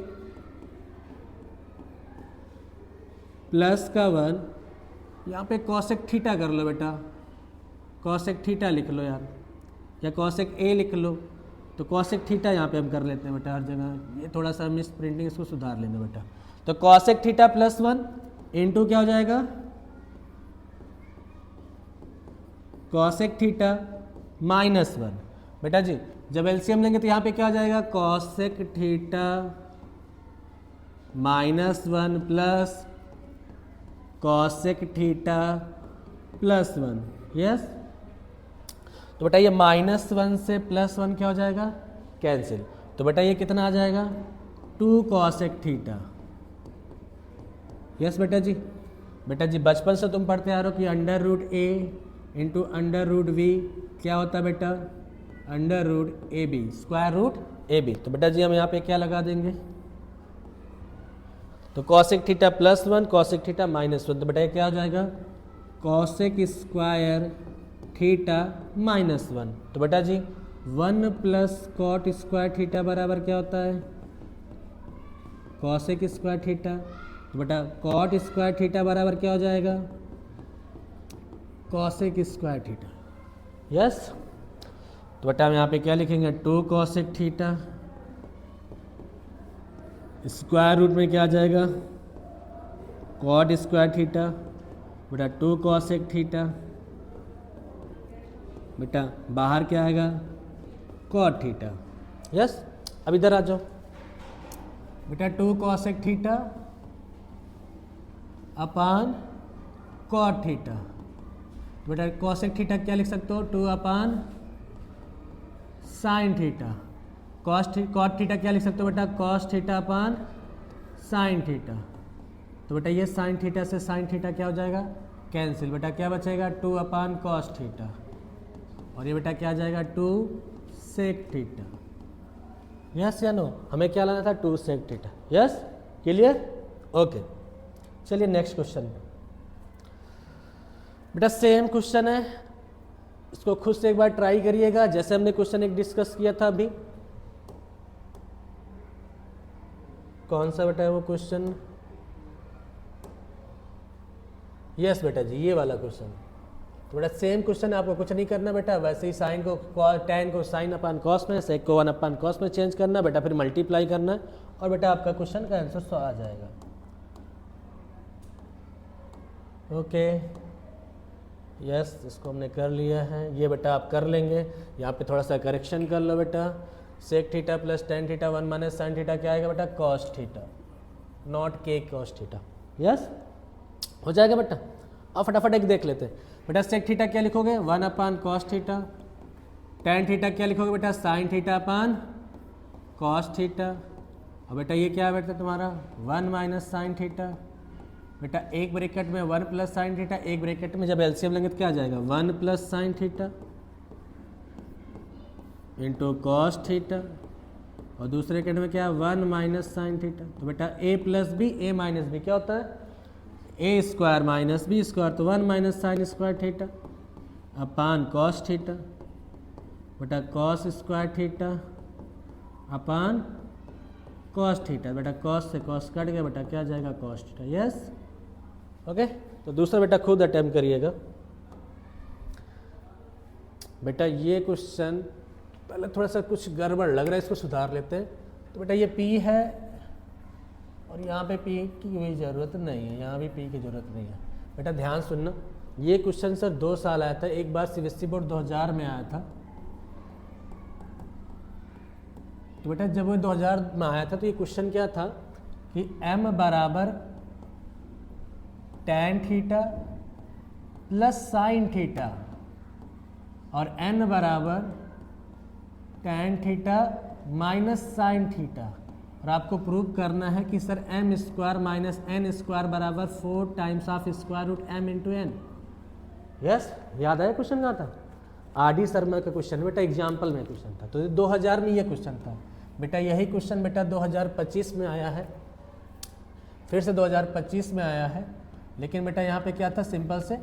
प्लस का 1, यहाँ पे कॉसेक थीटा कर लो बेटा, कॉसेक थीटा लिख लो यार, या कॉसेक ए लिख लो। तो कॉसेक थीटा यहाँ पे हम कर लेते हैं बेटा हर जगह, ये थोड़ा सा मिस प्रिंटिंग, इसको सुधार लेना बेटा। तो कॉसेक थीटा प्लस 1 इंटू क्या हो जाएगा, कॉसेक थीटा माइनस 1। बेटा जी जब एलसीएम लेंगे तो यहाँ पे क्या हो जाएगा, cosec theta -1 plus cosec theta +1। Yes, तो बेटा ये -1 से +1 क्या हो जाएगा, कैंसिल। तो बेटा ये कितना आ जाएगा, 2 कॉसेक थीटा। यस बेटा जी। बेटा जी बचपन से तुम पढ़ते आ रहे हो कि √a इंटू √v क्या होता है बेटा, √ab, √ab। तो बेटा जी हम यहाँ पे क्या लगा देंगे, तो कॉसेक थीटा +1 कॉसेक थीटा -1, तो बेटा ये क्या हो जाएगा, कॉसेक स्क्वायर थीटा -1। तो बेटा जी 1 प्लस कॉट स्क्वायर थीटा बराबर क्या होता है, कॉसेक स्क्वायर थीटा। तो बेटा कॉट स्क्वायर थीटा बराबर क्या हो जाएगा, कॉसेक स्क्वायर थीटा। यस, तो बेटा हम यहाँ पे क्या लिखेंगे, 2 कॉसेक थीटा, स्क्वायर रूट में क्या आ जाएगा, कॉट स्क्वायर थीटा, बेटा 2 कॉसेक थीटा, बेटा बाहर क्या आएगा, कॉट थीटा। यस, अब इधर आ जाओ बेटा, 2 cosec theta upon cot theta. तो बेटा कॉसेक थीटा क्या लिख सकते हो, 2 upon sine theta. Cot theta क्या लिख सकते हो बेटा, cos theta upon sine theta. तो बेटा ये साइन थीटा से साइन थीटा क्या हो जाएगा, कैंसिल। बेटा क्या बचेगा, 2 अपान कॉस थीटा, और ये बेटा क्या आ जाएगा, 2 सेक थीटा। यस या नो, हमें क्या लाना था, 2 sec theta. Yes, clear, okay. चलिए नेक्स्ट क्वेश्चन। बेटा सेम क्वेश्चन है, इसको खुद से एक बार ट्राई करिएगा, जैसे हमने क्वेश्चन एक डिस्कस किया था अभी। कौन सा बेटा है वो क्वेश्चन, यस बेटा जी ये वाला क्वेश्चन। तो बेटा सेम क्वेश्चन है, आपको कुछ नहीं करना बेटा, वैसे ही साइन को tan को साइन अपान कॉस में, सेक को 1 अपान कॉस में चेंज करना बेटा, फिर मल्टीप्लाई करना है, और बेटा आपका क्वेश्चन का आंसर आ जाएगा। ओके, यस, इसको हमने कर लिया है, ये बेटा आप कर लेंगे। यहाँ पे थोड़ा सा करेक्शन कर लो बेटा, sec theta plus tan theta 1 minus sine theta क्या आएगा बेटा, कॉस थीटा, नॉट के कॉस थीटा। यस, हो जाएगा बेटा। अब फटाफट एक देख लेते हैं बेटा, सेक थीटा क्या लिखोगे, 1 upon cos theta, tan theta क्या लिखोगे बेटा, sine theta upon cos theta, और बेटा ये क्या है बेटा तुम्हारा 1 माइनस साइन थीटा। बेटा एक ब्रैकेट में 1 प्लस साइन थीटा, एक ब्रैकेट में जब एलसीएम लेंगे तो क्या आ जाएगा, 1 plus sine theta into cos theta, और दूसरे ब्रैकेट में क्या है 1 माइनस साइन थीटा। तो बेटा a plus B, a minus B क्या होता है, a square minus B square, तो 1 minus sine square theta upon cos theta, बेटा cos square theta upon cos theta. बेटा कॉस से कॉस कट गया, बेटा क्या आ जाएगा, कॉस थीटा। Yes, okay. तो दूसरा बेटा खुद अटेम्प्ट करिएगा। बेटा ये क्वेश्चन पहले थोड़ा सा कुछ गड़बड़ लग रहा है, इसको सुधार लेते हैं। तो बेटा ये P है, और यहाँ पे P की कोई ज़रूरत नहीं है, यहाँ भी P की ज़रूरत नहीं है। बेटा ध्यान सुनना, ये क्वेश्चन सर 2 साल आया था, एक बार सीबीएसई बोर्ड 2000 में आया था। तो बेटा जब वो 2000 में आया था तो ये क्वेश्चन क्या था कि m बराबर tan theta plus sine theta और n बराबर tan theta minus sine theta, और आपको प्रूव करना है कि sir m square minus n square बराबर 4 times of square root m into n. Yes, याद आया क्वेश्चन कहाँ था, आर डी शर्मा का क्वेश्चन बेटा, एग्जाम्पल में क्वेश्चन था। तो 2000 में ये क्वेश्चन था बेटा, यही क्वेश्चन बेटा 2025 में आया है, फिर से 2025 में आया है, लेकिन बेटा यहाँ पे क्या था, सिंपल से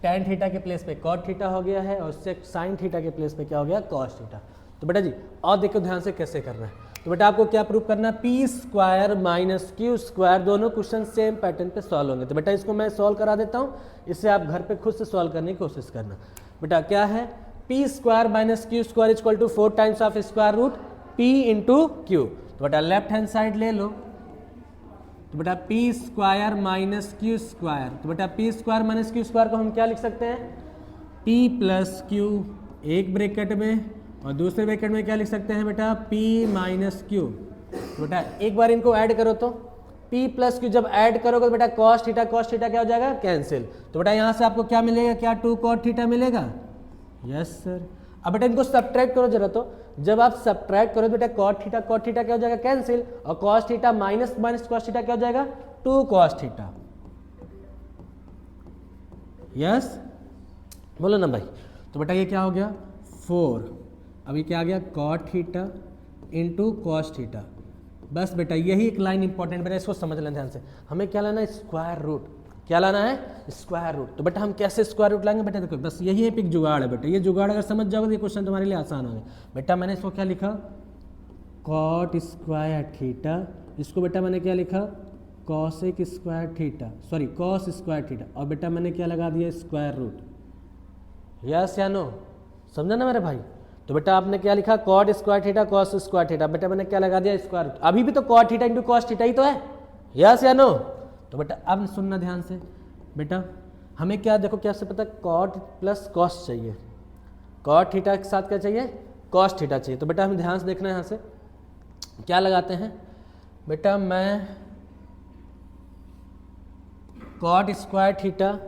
tan थीटा के प्लेस पे cot थीटा हो गया है, और साइन थीटा के प्लेस पे क्या हो गया, cos थीटा। तो बेटा जी और देखो ध्यान से कैसे करना है। तो बेटा आपको क्या प्रूव करना है, p square minus q square, दोनों क्वेश्चन सेम पैटर्न पे सॉल्व होंगे। तो बेटा इसको मैं सॉल्व करा देता हूँ, इससे आप घर पे खुद से सॉल्व करने की कोशिश करना। बेटा क्या है, p square minus q square equal to 4 times of square root P into q. तो बेटा लेफ्ट हैंड साइड ले लो, तो बेटा p square minus q square, तो बेटा p square minus q square को हम क्या लिख सकते हैं, P प्लस क्यू एक ब्रैकेट में, और दूसरे ब्रैकेट में क्या लिख सकते हैं बेटा, P माइनस क्यू। तो बेटा एक बार इनको ऐड करो तो p प्लस क्यू जब ऐड करोगे तो बेटा cos थीटा क्या हो जाएगा, कैंसिल। तो बेटा यहाँ से आपको क्या मिलेगा, क्या 2 cot थीटा मिलेगा, यस सर। अब बेटा इनको सब्ट्रैक्ट करो जरा, तो जब आप सब्ट्रैक्ट करो बेटा cot थीटा क्या हो जाएगा, कैंसिल, और cos theta minus cos theta क्या हो जाएगा, 2 cos थीटा, यस बोलो ना भाई। तो बेटा ये क्या हो गया 4, अभी क्या आ गया cot theta into cos theta. बस बेटा यही एक लाइन इंपॉर्टेंट बेटा, इसको समझ लेना ध्यान से। हमें क्या लाना है, स्क्वायर रूट, क्या लाना है, स्क्वायर रूट। तो बेटा हम कैसे स्क्वायर रूट लाएंगे बेटा, देखो बस यही एक जुगाड़ है बेटा, ये जुगाड़ अगर समझ जाओगे तो ये क्वेश्चन तुम्हारे लिए आसान होगा। बेटा मैंने इसको क्या लिखा, कॉट स्क्वायर थीटा, इसको बेटा मैंने क्या लिखा, cosec square theta, sorry cos square theta, और बेटा मैंने क्या लगा दिया, स्क्वायर रूट, यस या नो, समझा ना मेरे भाई। तो बेटा आपने क्या लिखा, cot square theta cos square theta, बेटा मैंने क्या लगा दिया, स्क्वायर रूट। अभी भी तो cot theta into cos theta ही तो है, यस या नो। तो बेटा अब सुनना ध्यान से, बेटा हमें क्या देखो क्या से पता, कॉट प्लस कॉस चाहिए, कॉट थीटा के साथ क्या चाहिए, कॉस थीटा चाहिए। तो बेटा हमें ध्यान से देखना है, यहाँ से क्या लगाते हैं बेटा, मैं cot square theta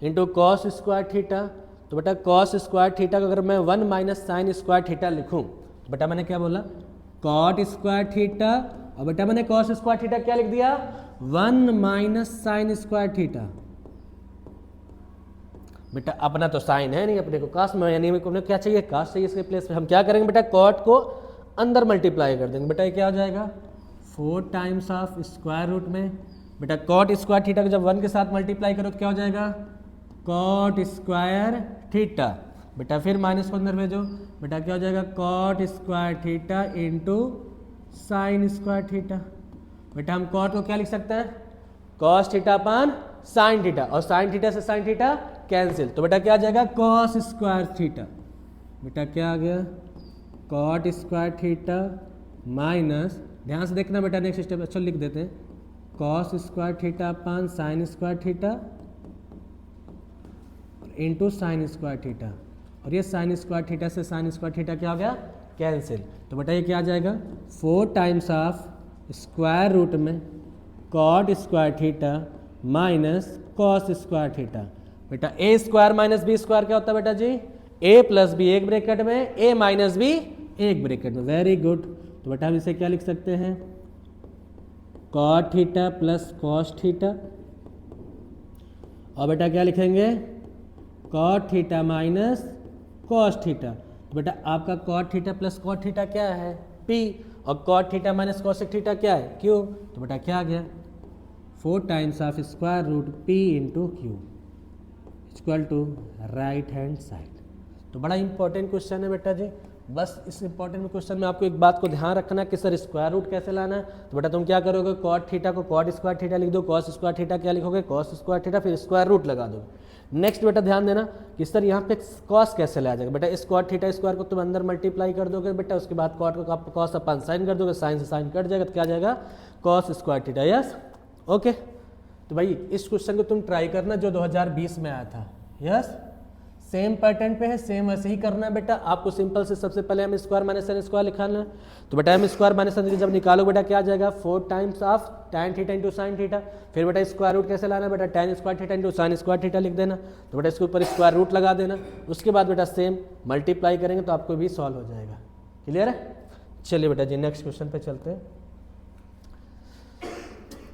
into cos square theta, तो बेटा कॉस स्क्वायर थीटा को अगर मैं 1 माइनस साइन स्क्वायर थीटा लिखूं, तो बेटा मैंने क्या बोला, कॉट स्क्वायर थीटा, और बेटा मैंने कॉस स्क्वायर थीटा क्या लिख दिया, 1 माइनस साइन स्क्वायर थीटा। बेटा अपना तो साइन है नहीं, अपने को कास में, यानी अपने क्या चाहिए, कास चाहिए, इसके प्लेस पे हम क्या करेंगे बेटा, कॉट को अंदर मल्टीप्लाई कर देंगे। बेटा ये क्या हो जाएगा, 4 टाइम्स ऑफ स्क्वायर रूट में, बेटा कॉट स्क्वायर थीटा को जब 1 के साथ मल्टीप्लाई करो तो क्या हो जाएगा, कॉट स्क्वायर थीटा, बेटा फिर माइनस को अंदर भेजो, बेटा क्या हो जाएगा, cot square theta into sine square theta. बेटा हम कॉट को क्या लिख सकते हैं, cos theta upon sine theta, और साइन थीटा से साइन थीटा कैंसिल, तो बेटा क्या आ जाएगा, कॉस स्क्वायर थीटा, बेटा क्या आ गया, कॉट स्क्वायर थीटा माइनस, ध्यान से देखना बेटा नेक्स्ट स्टेप, अच्छा लिख देते हैं, cos square theta upon sine square theta into sine square theta, और ये साइन स्क्वायर थीटा से साइन स्क्वायर थीटा क्या हो गया, कैंसिल। तो बेटा ये क्या आ जाएगा, 4 टाइम्स ऑफ स्क्वायर रूट में cot square theta minus cos square theta. बेटा a square minus B square क्या होता है बेटा जी, ए प्लस बी एक ब्रैकेट में, ए माइनस बी एक ब्रैकेट में, वेरी गुड। तो बेटा हम इसे क्या लिख सकते हैं, cot theta plus cos theta, और बेटा क्या लिखेंगे, cot theta minus cos theta. तो बेटा आपका cot theta plus cot theta क्या है, P, और cot theta minus cosec theta क्या है, Q। तो बेटा क्या आ गया, 4 times of square root P into Q equal to right hand side. तो बड़ा इंपॉर्टेंट क्वेश्चन है बेटा जी। बस इस इंपॉर्टेंट क्वेश्चन में आपको एक बात को ध्यान रखना है कि सर स्क्वायर रूट कैसे लाना है। तो बेटा तुम क्या करोगे, कॉट थीटा को कॉट स्क्वायर थीटा लिख दो, कॉस स्क्वायर थीटा क्या लिखोगे, कॉस स्क्वायर थीटा, फिर स्क्वायर रूट लगा दो। नेक्स्ट बेटा ध्यान देना कि सर यहाँ पे कॉस कैसे लाया जाएगा। बेटा इस कॉट थीटा स्क्वायर को तुम अंदर मल्टीप्लाई कर दोगे बेटा, उसके बाद कॉट को कॉस अपन साइन कर दोगे, साइन से साइन कट जाएगा तो क्या आ जाएगा, cos square theta, yes okay. तो भाई इस क्वेश्चन को तुम ट्राई करना जो 2020 में आया था, यस सेम पैटर्न पे है, सेम वैसे ही करना है बेटा। आपको सिंपल से सबसे पहले हम स्क्वायर माइनस साइन स्क्वायर लिखाना है। तो बेटा हम स्क्वायर माइनस साइन जब निकालो बेटा क्या आ जाएगा, 4 times of tan theta into sine theta. फिर बेटा स्क्वायर रूट कैसे लाना है बेटा, tan square theta into sine square theta लिख देना। तो बेटा इसके ऊपर स्क्वायर रूट लगा देना, उसके बाद बेटा सेम मल्टीप्लाई करेंगे तो आपको भी सॉल्व हो जाएगा। क्लियर है, चलिए बेटा जी नेक्स्ट क्वेश्चन पे चलते हैं।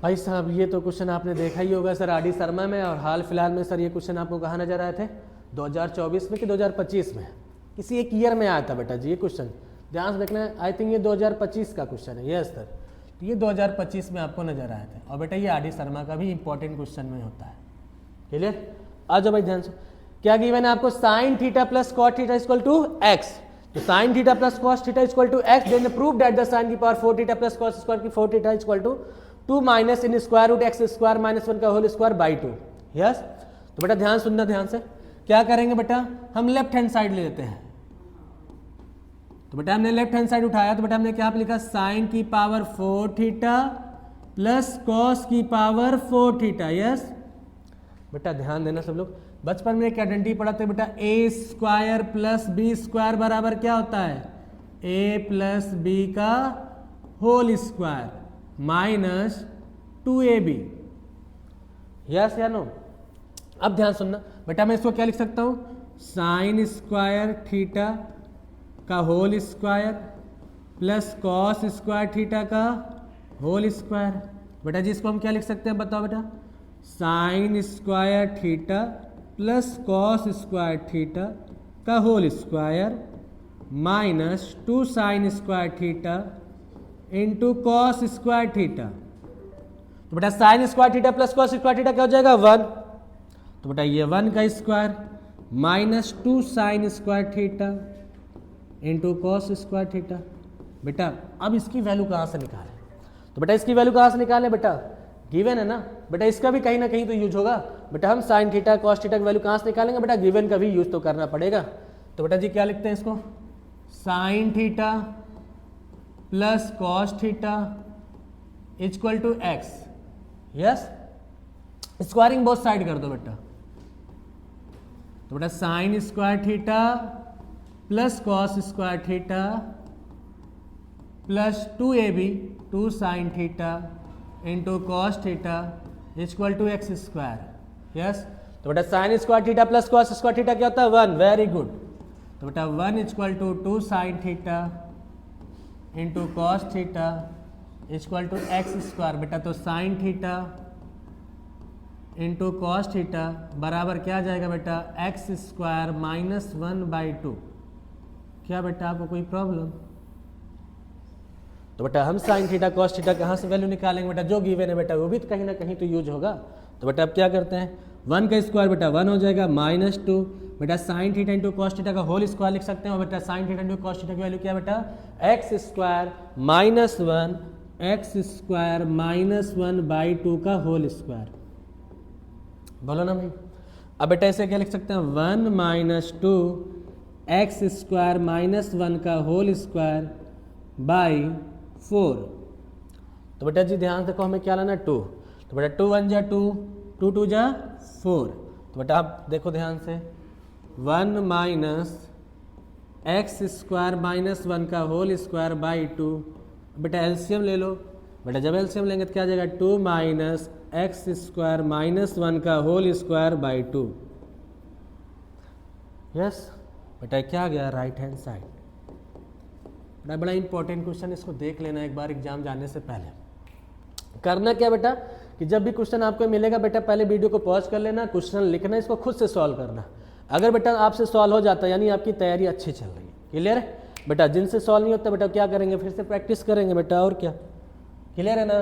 भाई साहब ये तो क्वेश्चन आपने देखा ही होगा सर आर.डी. शर्मा में, और हाल फिलहाल में सर ये क्वेश्चन आपको कहाँ नजर आए थे, 2024 में कि 2025 में, किसी एक ईयर में आया था बेटा जी ये क्वेश्चन। ध्यान से देखना है, आई थिंक ये 2025 का क्वेश्चन है, यस सर। तो ये 2025 में आपको नजर आए थे, और बेटा ये आर.डी. शर्मा का भी इंपॉर्टेंट क्वेश्चन में होता है। क्लियर, आ जाओ भाई ध्यान से। क्या गिवन है आपको, sine theta plus cot theta equal to X. तो sine theta plus cos theta equal to X, then prove that the sine की power 4 theta plus cos square की 4 theta equal to 2 minus in square root X square minus 1 का whole square by 2, yes. तो बेटा ध्यान सुनना ध्यान से, क्या करेंगे बेटा, हम लेफ्ट हैंड साइड ले लेते हैं। तो बेटा हमने लेफ्ट हैंड साइड उठाया, तो बेटा हमने क्या लिखा, साइन की पावर 4 थीटा प्लस कॉस की पावर 4 थीटा, यस। बेटा ध्यान देना सब लोग, बचपन में एक आइडेंटिटी पढ़ा था बेटा, a square plus B square बराबर क्या होता है, ए प्लस बी का whole square minus 2ab, yes या नो। अब ध्यान सुनना बेटा, मैं इसको क्या लिख सकता हूँ, साइन स्क्वायर थीटा का whole square plus cos square theta का होल स्क्वायर। बेटा जी इसको हम क्या लिख सकते हैं बताओ बेटा, sine square theta plus cos square theta का whole square minus 2 sine square theta into cos square theta. तो बेटा sine square theta plus cos square theta क्या हो जाएगा 1, तो बेटा ये 1 का square minus 2 sine square theta into cos square theta. बेटा अब इसकी वैल्यू कहाँ से निकालें, तो बेटा इसकी वैल्यू कहाँ से निकालें बेटा, गिवन है ना बेटा, इसका भी कहीं ना कहीं तो यूज होगा। बेटा हम साइन थीटा कॉस थीटा की वैल्यू कहाँ से निकालेंगे बेटा, गिवन का भी यूज तो करना पड़ेगा। तो बेटा जी क्या लिखते हैं इसको, sine theta plus cos theta equal to x, yes, squaring both side कर दो बेटा। तो बेटा sine square theta plus cos square theta plus 2ab 2 sine theta into cos theta equal to x square, yes. तो बेटा sine square theta plus cos square theta क्या होता है 1, वेरी गुड। तो बेटा 1 equal to 2 sine theta into cos theta equal to x square. बेटा तो sine theta into cos theta बराबर क्या आ जाएगा बेटा, एक्स स्क्वायर माइनस 1/2। क्या बेटा आपको कोई प्रॉब्लम, तो बेटा हम साइन थीटा कॉस थीटा कहाँ से वैल्यू निकालेंगे बेटा, जो गिवन है बेटा वो भी कहीं ना कहीं तो यूज होगा। तो बेटा अब क्या करते हैं, 1 का स्क्वायर बेटा 1 हो जाएगा माइनस 2, बेटा sine theta into cos theta का होल स्क्वायर लिख सकते हैं, और बेटा sine theta into cos theta की वैल्यू क्या बेटा, x square minus 1 x square minus 1/2 का होल स्क्वायर। बोलो ना भाई। अब बेटा इसे क्या लिख सकते हैं, 1 माइनस 2 एक्स स्क्वायर माइनस 1 का होल स्क्वायर बाई 4। तो बेटा जी ध्यान देखो हमें क्या लाना 2, तो बेटा 2 1 जा 2, 2 2 जा 4। तो बेटा आप देखो ध्यान से, 1 माइनस एक्स स्क्वायर माइनस 1 का होल स्क्वायर बाई 2। बेटा एलसीएम ले लो, बेटा जब एलसीएम लेंगे तो क्या आ जाएगा, 2 माइनस एक्स स्क्वायर माइनस 1 का होल स्क्वायर बाई 2, यस। बेटा क्या आ गया, राइट हैंड साइड। बेटा बड़ा इंपॉर्टेंट क्वेश्चन, इसको देख लेना एक बार एग्जाम जाने से पहले। करना क्या बेटा कि जब भी क्वेश्चन आपको मिलेगा बेटा पहले वीडियो को पॉज कर लेना, क्वेश्चन लिखना, इसको खुद से सॉल्व करना। अगर बेटा आपसे सॉल्व हो जाता है यानी आपकी तैयारी अच्छी चल रही है, क्लियर है बेटा। जिनसे सॉल्व नहीं होता बेटा क्या करेंगे, फिर से प्रैक्टिस करेंगे बेटा, और क्या, क्लियर है ना।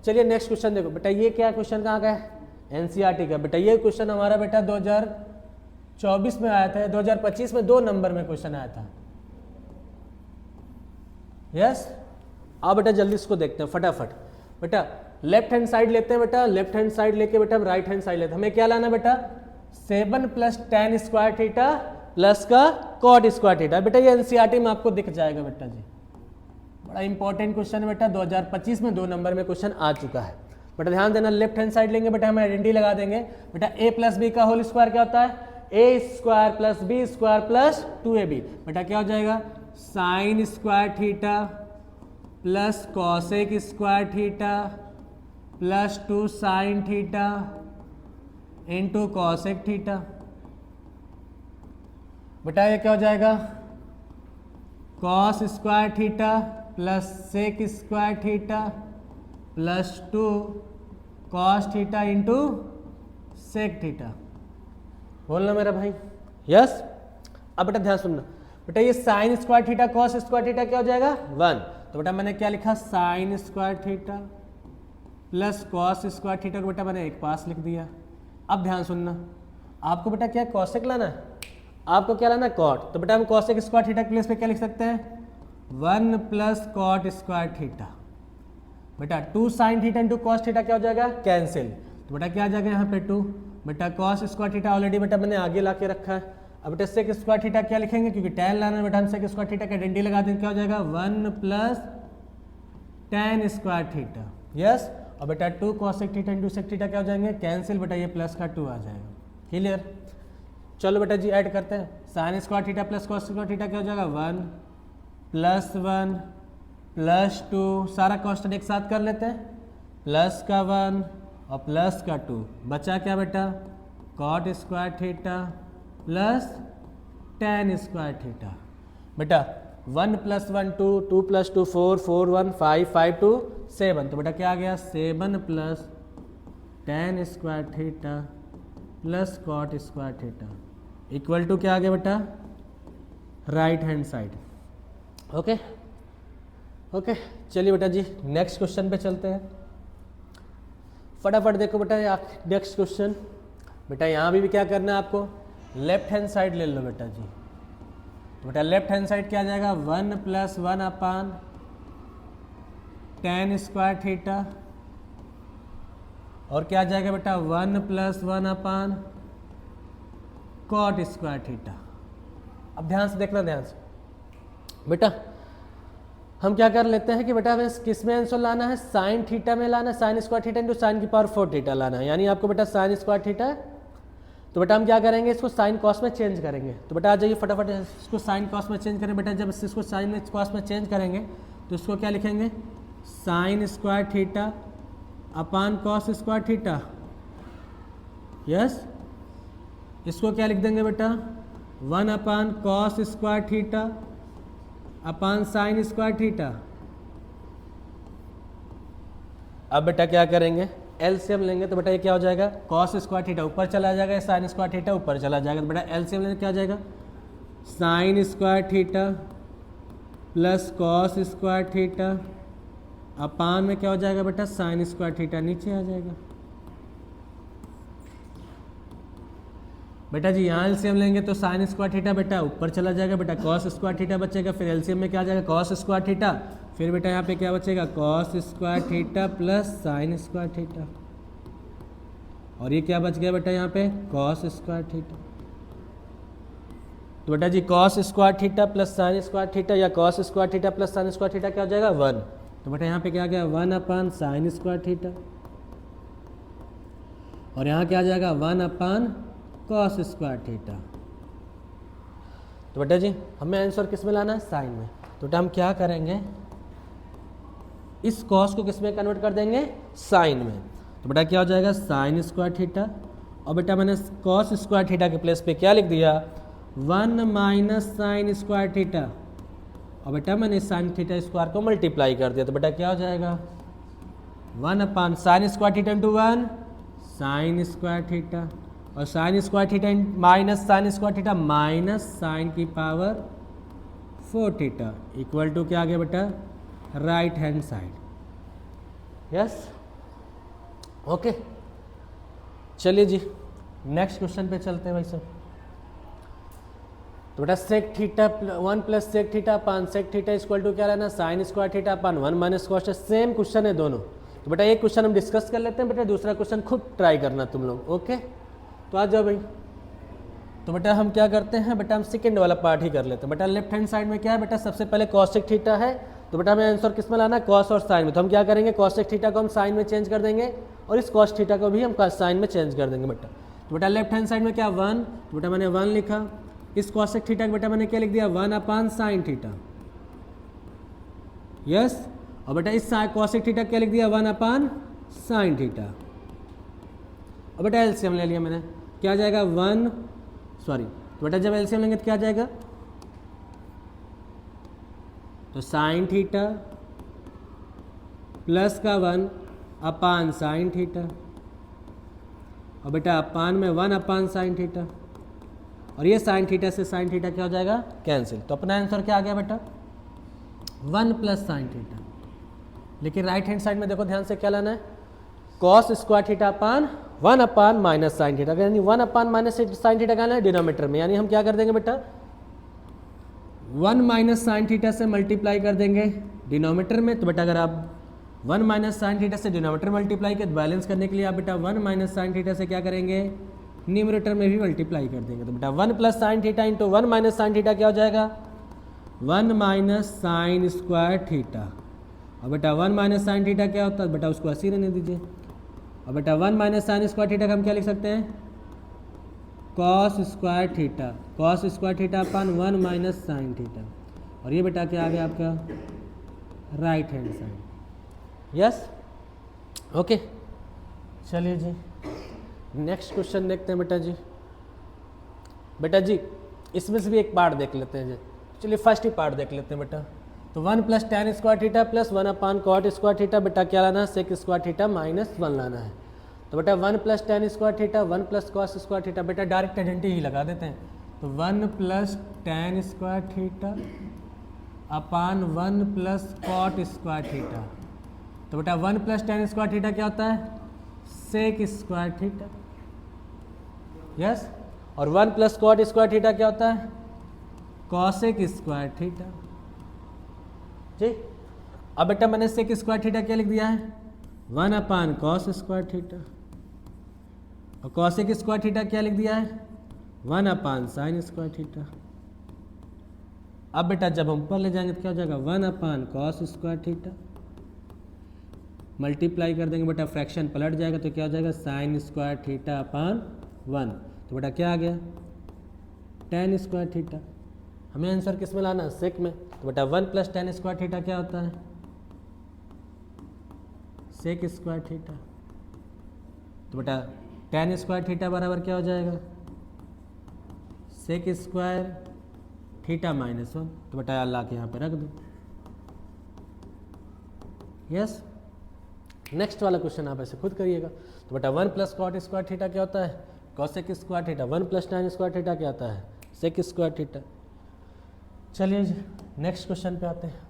चलिए नेक्स्ट क्वेश्चन देखो बेटा, ये क्या क्वेश्चन कहाँ का है, एनसीईआरटी का। बेटा ये क्वेश्चन हमारा बेटा 2024 में आया था, 2025 में 2 नंबर में क्वेश्चन आया था, यस। अब बेटा जल्दी इसको देखते हैं फटाफट। बेटा लेफ्ट हैंड साइड लेते हैं बेटा, लेफ्ट हैंड साइड लेके बेटा हम राइट हैंड साइड लेते हैं। हमें क्या लाना बेटा, 7 plus tan square theta plus का कॉट स्क्वायर थीटा। बेटा ये एनसीईआरटी में आपको दिख जाएगा बेटा जी, बड़ा इंपॉर्टेंट क्वेश्चन है बेटा, 2025 में 2 नंबर में क्वेश्चन आ चुका है। बेटा ध्यान देना, लेफ्ट हैंड साइड लेंगे बेटा हम आइडेंटिटी लगा देंगे। बेटा a प्लस बी का होल स्क्वायर क्या होता है, a square plus B square plus 2ab। बेटा क्या हो जाएगा, sine square theta plus cosec square theta plus 2 sine theta into cosec theta. बेटा ये क्या हो जाएगा, cos square theta plus sec square theta plus 2 cos theta into sec theta. बोलना मेरा भाई, यस। अब बेटा ध्यान सुनना, बेटा ये sign square theta cos square theta क्या हो जाएगा 1। तो बेटा मैंने क्या लिखा, sign square theta plus cos square theta को बेटा मैंने एक पास लिख दिया। अब ध्यान सुनना, आपको बेटा क्या कॉसेक लाना है, आपको क्या लाना है कॉट। तो बेटा हम कॉसेक स्क्वायर थीटा के प्लेस पे क्या लिख सकते हैं, 1 प्लस कॉट स्क्वायर थीटा। बेटा 2 sine theta into cos theta क्या हो जाएगा, कैंसिल। तो बेटा क्या आ जाएगा यहाँ पे 2। बेटा कॉस स्क्वायर थीटा ऑलरेडी बेटा मैंने आगे ला के रखा है। अब बेटा सेक स्क्वायर थीटा क्या लिखेंगे, क्योंकि tan लाना है बेटा हम सेक स्क्वायर थीटा का आइडेंटिटी लगा देंगे, क्या हो जाएगा 1 plus tan square theta, yes. और बेटा 2 cosec theta into sec theta क्या हो जाएंगे, कैंसिल। बेटा ये प्लस का 2 आ जाएगा, क्लियर। चलो बेटा जी ऐड करते हैं, sign square theta plus cos square theta क्या हो जाएगा 1 प्लस 1 प्लस 2, सारा कॉन्स्टेंट एक साथ कर लेते हैं। प्लस का 1 और प्लस का 2, बचा क्या बेटा cot square theta plus tan square theta. बेटा 1 + 1 2, 2 + 2 4, 4 1 5, 5 2 7, तो बेटा क्या आ गया 7 plus tan square theta plus cot square theta equal to क्या आ गया बेटा right hand side. Okay okay, चलिए बेटा जी नेक्स्ट क्वेश्चन पे चलते हैं। फटाफट देखो बेटा नेक्स्ट क्वेश्चन। बेटा यहाँ भी क्या करना है आपको, लेफ्ट हैंड साइड ले लो बेटा जी। तो बेटा लेफ्ट हैंड साइड क्या आ जाएगा 1 + 1 अपान tan स्क्वायर थीटा, और क्या आ जाएगा बेटा 1 + 1 अपान कॉट स्क्वायर थीटा। अब ध्यान से देखना, ध्यान से बेटा हम क्या कर लेते हैं कि बेटा हमें किस में आंसर लाना है, साइन थीटा में लाना है, sign square theta into sign की पावर 4 थीटा लाना है। यानी आपको बेटा साइन स्क्वायर थीटा है, तो बेटा हम क्या करेंगे इसको साइन कॉस में चेंज करेंगे। तो बेटा आ जाइए फटाफट इसको साइन कॉस में चेंज करें। बेटा जब इसको साइन कॉस में चेंज करेंगे तो इसको क्या लिखेंगे sign square theta upon cos square theta. Yes, इसको क्या लिख देंगे बेटा 1 upon cos square theta upon sine square theta. अब बेटा क्या करेंगे एलसीएम लेंगे, तो बेटा ये क्या हो जाएगा कॉस स्क्वायर थीटा ऊपर चला जाएगा, साइन स्क्वायर थीटा ऊपर चला जाएगा। तो बेटा एलसीएम लेने क्या हो जाएगा sine square theta plus cos square theta अपान में क्या हो जाएगा बेटा साइन स्क्वायर थीटा नीचे आ जाएगा। बेटा जी यहाँ एलसीएम लेंगे तो साइन स्क्वायर थीटा बेटा ऊपर चला जाएगा, बेटा कॉस स्क्वायर थीटा बचेगा, फिर एलसीएम में क्या आ जाएगा कॉस स्क्वायर थीटा, फिर बेटा यहाँ पे क्या बचेगा cos square theta plus sine square theta, और ये क्या बच गया बेटा यहाँ पे कॉस स्क्वायर थीटा। तो बेटा जी cos square theta plus sine square theta या cos square theta plus sine square theta क्या हो जाएगा 1। तो बेटा यहाँ पे क्या आ गया 1 अपान साइन स्क्वायर थीटा, और यहाँ क्या आ जाएगा 1 अपान कॉस स्क्वायर थीटा। तो बेटा जी हमें आंसर किस में लाना है साइन में। तो बेटा हम क्या करेंगे इस कॉस को किस में कन्वर्ट कर देंगे साइन में। तो बेटा क्या हो जाएगा साइन स्क्वायर थीटा, और बेटा मैंने कॉस स्क्वायर थीटा के प्लेस पे क्या लिख दिया 1 माइनस साइन स्क्वायर थीटा, और बेटा मैंने साइन थीटा स्क्वायर को मल्टीप्लाई कर दिया। तो बेटा क्या हो जाएगा 1 upon sine square theta into 1 sine square theta, और sine square theta minus sine square theta minus sine की पावर 4 थीटा इक्वल टू क्या आ गया बेटा right hand side. Yes okay, चलिए जी नेक्स्ट क्वेश्चन पे चलते हैं भाई साहब। तो बेटा sec theta 1 plus sec theta upon sec theta equal to क्या रहना sine square theta upon 1 minus cos. Same question है दोनों। तो बेटा एक क्वेश्चन हम डिस्कस कर लेते हैं, बेटा दूसरा क्वेश्चन खुद ट्राई करना तुम लोग। ओके तो आ जाओ भाई। तो बेटा हम क्या करते हैं बेटा हम सेकंड वाला पार्ट ही कर लेते हैं। बेटा लेफ्ट हैंड साइड में क्या है बेटा सबसे पहले कॉसेक थीटा है, तो बेटा हमें आंसर किस में लाना है कॉस और साइन में। तो हम क्या करेंगे कॉसेक थीटा को हम साइन में चेंज कर देंगे और इस कॉस थीटा को भी हम साइन में चेंज कर देंगे बेटा। तो बेटा लेफ्ट हैंड साइड में क्या 1, तो बेटा मैंने 1 लिखा, इस कॉसेक थीटा का बेटा मैंने क्या लिख दिया 1 अपान साइन थीटा। यस, और बेटा इस कॉसेक थीटा क्या लिख दिया 1 अपान साइन थीटा, और बेटा एलसीएम ले लिया मैंने, क्या आ जाएगा 1 सॉरी। तो बेटा जब एलसीएम लेंगे तो क्या आ जाएगा तो साइन थीटा प्लस का 1 अपान साइन थीटा, और बेटा अपान में 1 अपान साइन थीटा, और ये साइन थीटा से साइन थीटा क्या हो जाएगा कैंसिल। तो अपना आंसर क्या आ गया बेटा 1 प्लस साइन थीटा। लेकिन राइट हैंड साइड में देखो ध्यान से क्या लाना है cos square theta upon 1 upon minus sine theta, यानी 1 अपान माइनस साइन थीटा का है डिनोमीटर में, यानी हम क्या कर देंगे बेटा 1 माइनस साइन थीटा से मल्टीप्लाई कर देंगे डिनोमीटर में। तो बेटा अगर आप 1 माइनस साइन थीटा से डिनोमीटर मल्टीप्लाई कर बैलेंस करने के लिए आप बेटा 1 माइनस साइन थीटा से क्या करेंगे न्यूमरेटर में भी मल्टीप्लाई कर देंगे। तो बेटा 1 plus sine theta into 1 minus sine theta क्या हो जाएगा 1 माइनस साइन स्क्वायर थीटा, और बेटा 1 माइनस साइन थीटा क्या होता है बेटा उसको ऐसे ही रहने दीजिए, और बेटा 1 माइनस साइन स्क्वायर थीटा का हम क्या लिख सकते हैं cos square theta, cos square theta upon 1 minus sine theta, और ये बेटा क्या आ गया आपका right hand side. Yes okay, चलिए जी नेक्स्ट क्वेश्चन देखते हैं बेटा जी। बेटा जी इसमें से भी एक पार्ट देख लेते हैं जी। चलिए फर्स्ट ही पार्ट देख लेते हैं बेटा। तो 1 plus tan square theta plus 1 अपान कॉट स्क्वायर थीटा, बेटा क्या लाना है, सेक स्क्वायर थीटा माइनस 1 लाना है। तो बेटा 1 plus tan square theta 1 plus cos square theta, बेटा डायरेक्ट आइडेंटिटी ही लगा देते हैं। तो 1 plus tan square theta upon 1 plus cot square theta. तो बेटा 1 प्लस tan स्क्वायर थीटा क्या होता है, सेक स्क्वायर थीटा, यस। और 1 प्लस कॉट स्क्वायर थीटा क्या होता है, कॉसेक स्क्वायर थीटा जी। अब बेटा मैंने सेक स्क्वायर थीटा क्या लिख दिया है, 1 अपान कॉस स्क्वायर थीटा, और कॉसेक स्क्वायर थीटा क्या लिख दिया है, 1 अपान साइन स्क्वायर थीटा। अब बेटा जब हम ऊपर ले जाएंगे तो क्या हो जाएगा, 1 upon cos square theta, multiply कर देंगे बेटा, फ्रैक्शन पलट जाएगा तो क्या हो जाएगा, साइन स्क्वायर थीटा अपान 1। तो बेटा क्या आ गया, tan स्क्वायर थीटा। हमें आंसर किस में लाना है, सेक में। तो बेटा 1 प्लस tan स्क्वायर थीटा क्या होता है, सेक स्क्वायर थीटा। तो बेटा tan स्क्वायर थीटा बराबर क्या हो जाएगा, सेक स्क्वायर थीटा माइनस 1। तो बेटा ला के यहाँ पे रख दो, यस। नेक्स्ट वाला क्वेश्चन आप ऐसे खुद करिएगा। तो बेटा 1 प्लस कॉट स्क्वायर थीटा क्या होता है, cosec square theta. 1 plus tan square theta क्या आता है, सेक स्क्वायर थीटा। चलिए जी नेक्स्ट क्वेश्चन पे आते हैं।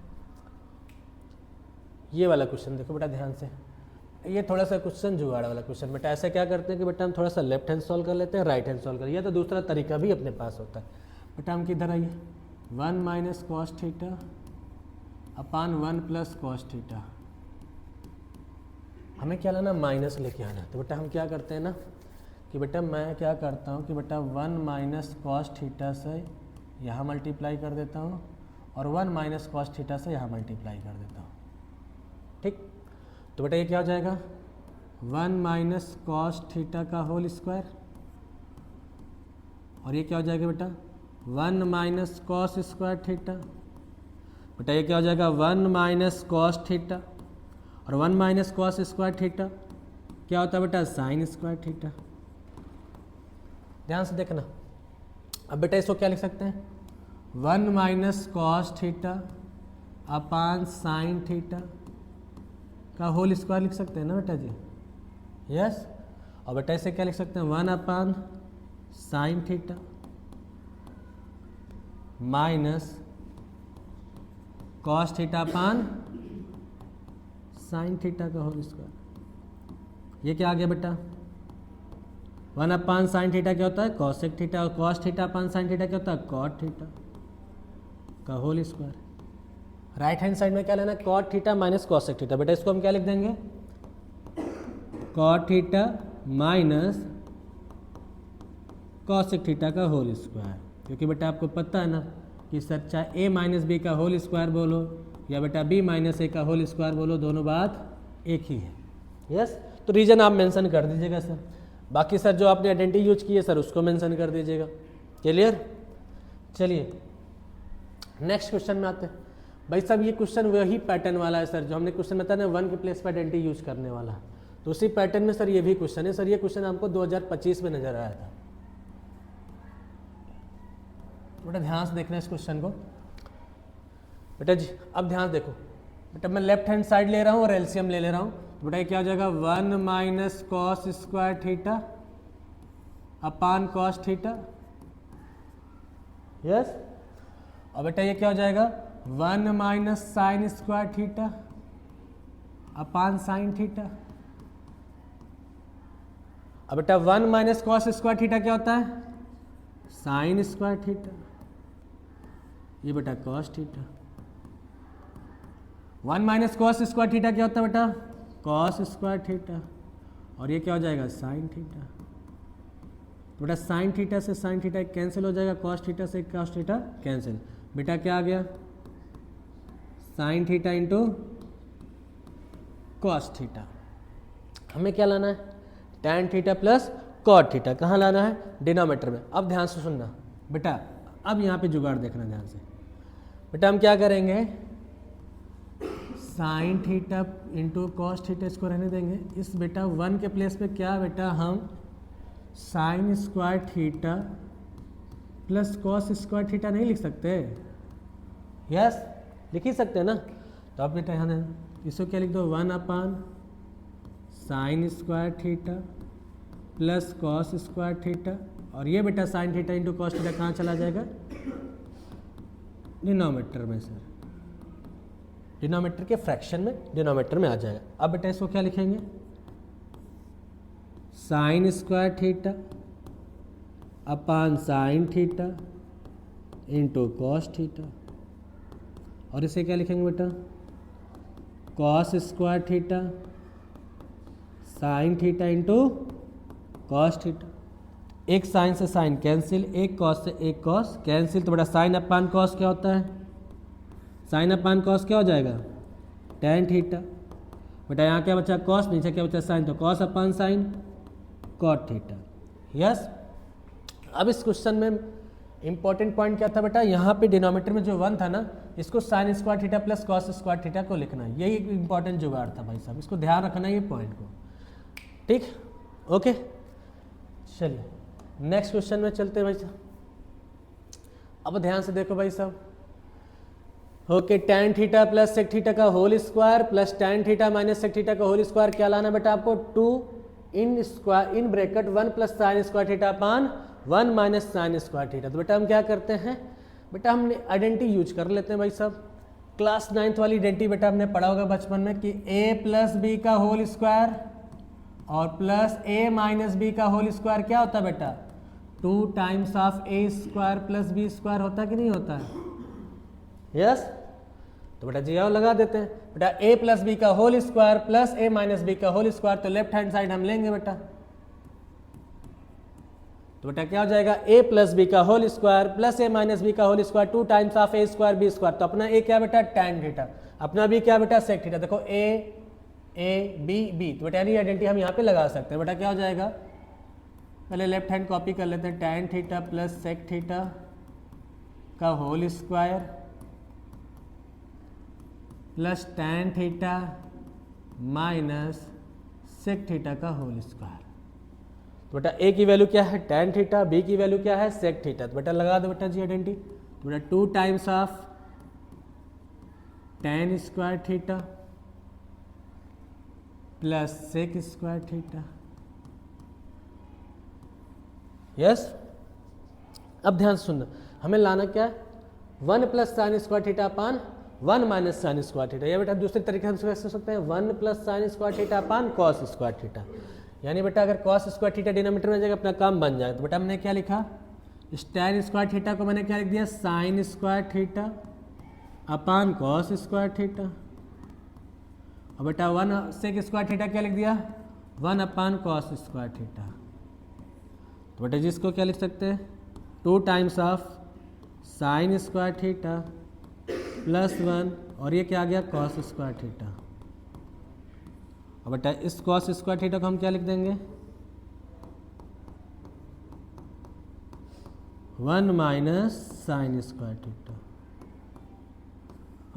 ये वाला क्वेश्चन देखो बेटा ध्यान से, ये थोड़ा सा क्वेश्चन जुगाड़ वाला क्वेश्चन। बेटा ऐसे क्या करते हैं कि बेटा हम थोड़ा सा लेफ्ट हैंड सॉल्व कर लेते हैं, राइट हैंड सॉल्व कर, या तो दूसरा तरीका भी अपने पास होता है। बेटा हम किधर आइए, 1 minus cos theta upon 1 plus cos theta. हमें क्या लाना, माइनस लेके आना। तो बेटा हम क्या करते हैं ना कि बेटा मैं क्या करता हूँ कि बेटा 1 माइनस कॉस थीटा से यहाँ मल्टीप्लाई कर देता हूँ, और 1 माइनस कॉस थीटा से यहाँ मल्टीप्लाई कर देता हूँ, ठीक। तो बेटा ये क्या हो जाएगा, 1 माइनस कॉस थीटा का होल स्क्वायर, और ये क्या हो जाएगा बेटा 1 माइनस कॉस स्क्वायर थीटा। बेटा ये क्या हो जाएगा, 1 माइनस कॉस थीटा, और 1 माइनस कॉस स्क्वायर थीटा क्या होता है बेटा, साइन स्क्वायर थीटा। ध्यान से देखना। अब बेटा इसको क्या लिख सकते हैं, 1 minus cos theta upon sine theta का होल स्क्वायर लिख सकते हैं ना बेटा जी, यस। और बेटा इसे क्या लिख सकते हैं, 1 upon sine theta minus cos theta upon sine theta का होल स्क्वायर। ये क्या आ गया बेटा, 1 अपान साइन थीटा क्या होता है, कॉसेक थीटा, और cos theta upon sine theta क्या होता है, कॉट थीटा का whole square. Right hand side में क्या लेना है, cot theta minus cosec theta. बेटा इसको हम क्या लिख देंगे, cot theta minus cosec theta का होल स्क्वायर। क्योंकि बेटा आपको पता है ना कि सर चाहे a माइनस बी का होल स्क्वायर बोलो या बेटा b माइनस ए का होल स्क्वायर बोलो, दोनों बात एक ही है, यस। तो रीजन आप मेंशन कर दीजिएगा सर, बाकी सर जो आपने आइडेंटिटी यूज की है सर उसको मेंशन कर दीजिएगा, क्लियर। चलिए नेक्स्ट क्वेश्चन में आते हैं। भाई साहब ये क्वेश्चन वही पैटर्न वाला है सर, जो हमने क्वेश्चन बताया ना 1 के प्लेस पर आइडेंटिटी यूज करने वाला, तो उसी पैटर्न में सर ये भी क्वेश्चन है। सर ये क्वेश्चन हमको 2025 में नजर आया था। बेटा ध्यान से देखना इस क्वेश्चन को। बेटा जी अब ध्यान से देखो, बेटा मैं लेफ्ट हैंड साइड ले रहा हूँ और एलसीएम ले रहा हूँ। तो बेटा ये क्या हो जाएगा, 1 minus cos square theta upon cos theta, yes. और बेटा ये क्या हो जाएगा, 1 minus sine square theta upon sine theta. अब बेटा 1 माइनस कॉस स्क्वायर थीटा क्या होता है, साइन स्क्वायर थीटा, ये बेटा cos theta. 1 minus cos square theta क्या होता है बेटा, कॉस स्क्वायर थीटा, और ये क्या हो जाएगा, साइन थीटा। तो बेटा साइन थीटा से साइन थीटा कैंसिल हो जाएगा, कॉस थीटा से कॉस थीटा कैंसिल। बेटा क्या आ गया, sine theta into cos theta. हमें क्या लाना है, tan theta plus cot theta. कहाँ लाना है, डिनोमिनेटर में। अब ध्यान से सुनना बेटा, अब यहाँ पे जुगाड़ देखना ध्यान से। बेटा हम क्या करेंगे, sign theta into cos theta, इसको रहने देंगे। इस बेटा 1 के प्लेस पे क्या बेटा हम sign square theta plus cos square theta नहीं लिख सकते? यस, लिख ही सकते हैं ना। तो आप बेटा यहाँ इसको क्या लिख दो, 1 upon sine square theta plus cos square theta, और ये बेटा sine theta into cos theta कहाँ चला जाएगा? डिनोमिनेटर में सर, डिनोमिनेटर के फ्रैक्शन में डिनोमिनेटर में आ जाएगा। अब बेटा इसको क्या लिखेंगे, sign square theta upon sine theta into cos theta, और इसे क्या लिखेंगे बेटा, cos square theta sine theta into cos theta. एक साइन से साइन कैंसिल, एक कॉस से एक कॉस कैंसिल, तो बेटा साइन अपान कॉस क्या होता है? साइन अपान कॉस क्या हो जाएगा? Tan theta. बेटा यहाँ क्या बचा? कॉस, नीचे क्या बचा? साइन, तो cos upon sine cot theta. Yes. अब इस क्वेश्चन में इंपॉर्टेंट पॉइंट क्या था बेटा, यहाँ पे डिनोमिनेटर में जो 1 था ना, इसको sign square theta plus cos square theta को लिखना है। यही इंपॉर्टेंट जुगाड़ था भाई साहब, इसको ध्यान रखना है ये पॉइंट को। ठीक, ओके। चलिए नेक्स्ट क्वेश्चन में चलते हैं भाई साहब। अब ध्यान से देखो भाई साहब, okay, tan theta plus sec theta का whole square plus tan theta minus sec theta का होल स्क्वायर क्या लाना बेटा आपको? 2 in square in bracket 1 plus sine square theta upon 1 minus sine square theta. तो बेटा हम क्या करते हैं बेटा, हमने आइडेंटिटी यूज कर लेते हैं भाई साहब। क्लास 9th वाली आइडेंटिटी बेटा हमने पढ़ा होगा बचपन में कि a प्लस बी का होल स्क्वायर और प्लस a माइनस बी का होल स्क्वायर क्या होता है बेटा? 2 times of a square plus B square होता है कि नहीं होता है? यस। तो बेटा जी आओ लगा देते हैं बेटा, a प्लस बी का whole square plus a minus B का होल स्क्वायर, तो लेफ्ट हैंड साइड हम लेंगे बेटा। तो बेटा क्या हो जाएगा? a प्लस बी का whole square plus a minus B का whole square 2 times of a square B square. तो अपना a क्या बेटा? tan थीटा, अपना b क्या बेटा? Sec theta. देखो a b b, तो बेटा यानी आइडेंटिटी हम यहाँ पे लगा सकते हैं। बेटा क्या हो जाएगा, पहले लेफ्ट हैंड कॉपी कर लेते हैं, tan theta plus sec theta का whole square plus tan theta minus sec theta का होल स्क्वायर। तो बेटा a की वैल्यू क्या है? tan थीटा, b की वैल्यू क्या है? Sec theta. तो बेटा लगा दो बेटा जी आइडेंटिटी। तो बेटा 2 times of tan square theta plus sec square theta. Yes. अब ध्यान सुनना, हमें लाना क्या है? 1 plus sine square theta upon 1 minus sine square theta, या बेटा दूसरे तरीके हम समझ सकते हैं 1 plus sine square theta upon cos square theta. यानी बेटा अगर कॉस स्क्वायर थीटा डिनोमिनेटर में जाएगा अपना काम बन जाएगा। तो बेटा हमने क्या लिखा, इस tan स्क्वायर थीटा को मैंने क्या लिख दिया? Sign square theta upon cos square theta, और बेटा 1 सेक स्क्वायर थीटा क्या लिख दिया? 1 अपान कॉस स्क्वायर थीटा। तो बेटा जिसको क्या लिख सकते हैं? 2 times of sine square theta plus 1, और ये क्या आ गया? Cos square theta. और बेटा इस कॉस स्क्वायर थीटा को हम क्या लिख देंगे? 1 minus sine square theta.